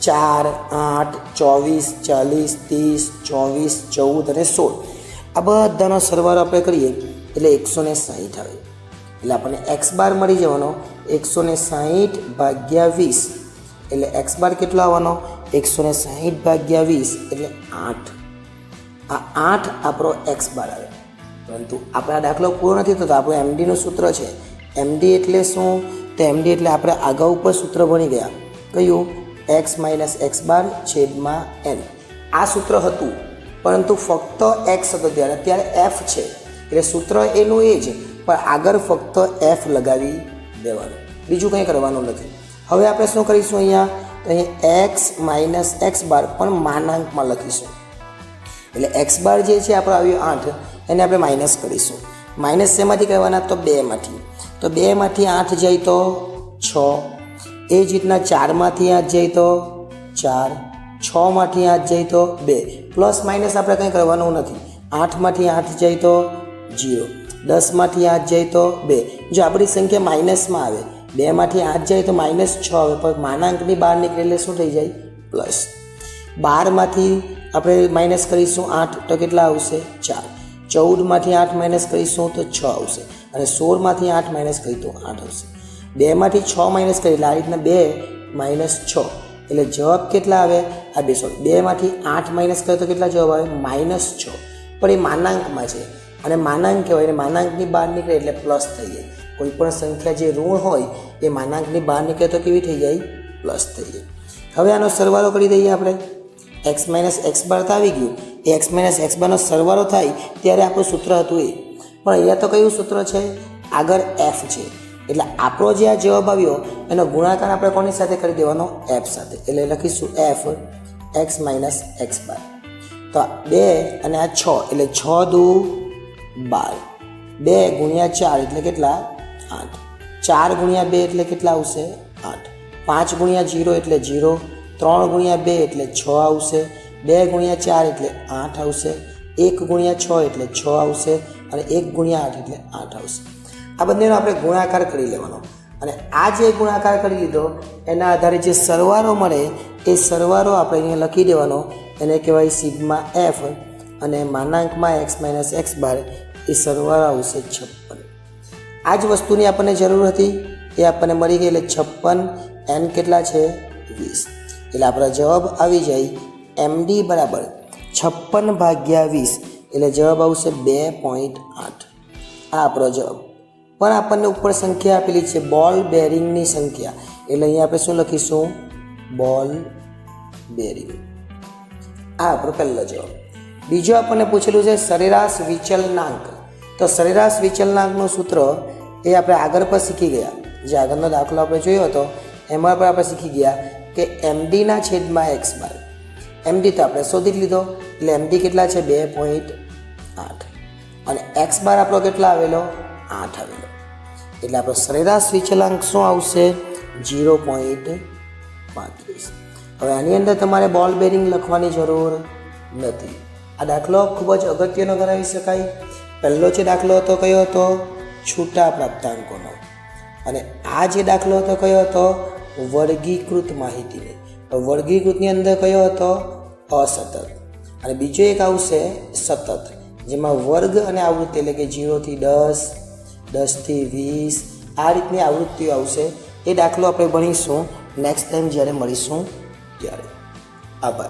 4, 8, 24, 40, 30, 24, 14 અને 16. આ બધાનો સરવાળો આપણે કરીએ એટલે 160 આવે. એટલે આપણને એક્સ બાર મળી જવાનો 160 ભાગ્યા 20. એટલે એક્સ બાર કેટલો આવવાનો? 160 ભાગ્યા 20 એટલે 8. આ 8 આપણો એક્સ બાર આવે. પરંતુ આપણે આ દાખલો પૂરો નથી થતો. આપણું એમડીનું સૂત્ર છે. એમડી એટલે શું? તો એમડી એટલે આપણે અગાઉ ઉપર સૂત્ર ભણી ગયા. કયું? એક્સ માઇનસ એક્સ બાર છેદમાં એન. આ સૂત્ર હતું, પરંતુ ફક્ત એક્સ હતો ત્યારે. અત્યારે એફ છે એટલે સૂત્ર એનું એ જ, પણ આગળ ફક્ત એફ લગાવી દેવાનું, બીજું કંઈ કરવાનું નથી. હવે આપણે શું કરીશું અહીંયા? તો અહીંયા એક્સ માઇનસ એક્સ બાર પણ માનાંકમાં લખીશું. એટલે એક્સ બાર જે છે આપણે આવ્યું 8, એને આપણે માઇનસ કરીશું. માઇનસ શેમાંથી કરવાના? તો 2માંથી. તો 2માંથી 8 જાય તો 6. એ જ રીતના 4માંથી 8 જાય તો 4, 6માંથી 8 જાય તો 2. પ્લસ માઇનસ આપણે કંઈ કરવાનું નથી. 8માંથી 8 જાય તો 0, 10માંથી 8 જાય તો 2. જો આપણી સંખ્યા માઇનસમાં આવે, 2માંથી 8 જાય તો -6 આવે, પણ માનાંકની બહાર નીકળે એટલે શું થઈ જાય? પ્લસ. 12માંથી આપણે માઇનસ કરીશું 8 તો કેટલા આવશે? 4. 14માંથી 8 માઇનસ કરીશું તો 6 આવશે. અને 16માંથી 8 માઇનસ કરીએ તો 8 આવશે. 2માંથી 6 માઇનસ કરીએ એટલે આ રીતના 2 - 6 એટલે જવાબ કેટલા આવે? આ 2માંથી 8 માઇનસ કરીએ તો કેટલા જવાબ આવે? -6. પણ એ માનાંકમાં છે અને માનાંક કહેવાય, અને માનાંકની બહાર નીકળે એટલે પ્લસ થઈ જાય. કોઈ પણ સંખ્યા જે ઋણ હોય એ માનાંકની બહાર નીકળે તો કેવી થઈ જાય? પ્લસ થઈ જાય. હવે આનો સરવાળો કરી દઈએ આપણે. એક્સ માઇનસ એક્સ બાર તો આવી ગયું. એ એક્સ માઇનસ એક્સ બારનો સરવાળો થાય ત્યારે આપણું સૂત્ર હતું એ. પણ અહીંયા તો કયું સૂત્ર છે? આગળ એફ છે. એટલે આપણો જે આ જવાબ આવ્યો એનો ગુણાકાર આપણે કોની સાથે કરી દેવાનો? એફ સાથે. એટલે લખીશું F x minus x bar. તો 2 અને આ 6 એટલે 6 દુ 12. 2 ગુણ્યા 4 એટલે કેટલા? 8. 4 ગુણ્યા 2 એટલે કેટલા આવશે? 8. 5 ગુણ્યા 0 એટલે 0. 3 ગુણ્યા 2 એટલે 6 આવશે. 2 ગુણ્યા 4 એટલે 8 આવશે. 1 ગુણ્યા 6 એટલે 6 આવશે. અને 1 ગુણ્યા 8 એટલે 8 આવશે. આ બંનેનો આપણે ગુણાકાર કરી લેવાનો. અને આ જે ગુણાકાર કરી લીધો એના આધારે જે સરવાળો મળે એ સરવાળો આપણે અહીંયા લખી દેવાનો. એને કહેવાય સિગ્મા એફ. અને માનાંકમાં એક્સ માઇનસ એક્સ બાર એ સરવાળો આવશે 56. આ જ વસ્તુની આપણને જરૂર હતી, એ આપણને મળી ગઈ. એટલે 56, એન કેટલા છે? 20. એટલે આપણો જવાબ આવી જાય એમડી બરાબર 56 ભાગ્યા 20. એટલે જવાબ આવશે 2.8. આ આપણો જવાબ. પણ આપણને ઉપર સંખ્યા આપેલી છે બોલ બેરિંગની સંખ્યા. એટલે અહીંયા આપણે શું લખીશું? બોલ બેરિંગ. આ આપણો પહેલો જવાબ. બીજો આપણને પૂછેલું છે સરેરાશ વિચલનાંક. તો સરેરાશ વિચલનાંકનું સૂત્ર એ આપણે આગળ પર શીખી ગયા. જે આગળનો દાખલો આપણે જોયો હતો એમાં પણ આપણે શીખી ગયા કે એમડીના છેદમાં એક્સ બાર. એમડી તો આપણે શોધી લીધો. એટલે એમડી કેટલા છે? 2.8. 8 અને એક્સ બાર આપણો કેટલા આવેલો 8 આવેલો, એટલે આપણો સરેરાશ વિચલાંક શું આવશે 0.35. હવે આની અંદર તમારે બોલ બેરિંગ લખવાની જરૂર નથી. આ દાખલો ખૂબ જ અગત્યનો ગણાવી શકાય. પહેલો જે દાખલો હતો કયો હતો છૂટા પ્રાપ્તાંકોનો, અને આ જે દાખલો હતો કયો હતો વર્ગીકૃત માહિતીની. વર્ગીકૃતની અંદર કયો હતો અસતત, અને બીજો એક આવશે સતત, જેમાં વર્ગ અને આવૃત્તિ એટલે કે 0 થી 10, 10 થી 20 આ રીતની આવૃત્તિઓ આવશે. એ દાખલો આપણે ભણીશું નેક્સ્ટ ટાઈમ જ્યારે મળીશું ત્યારે. આભાર.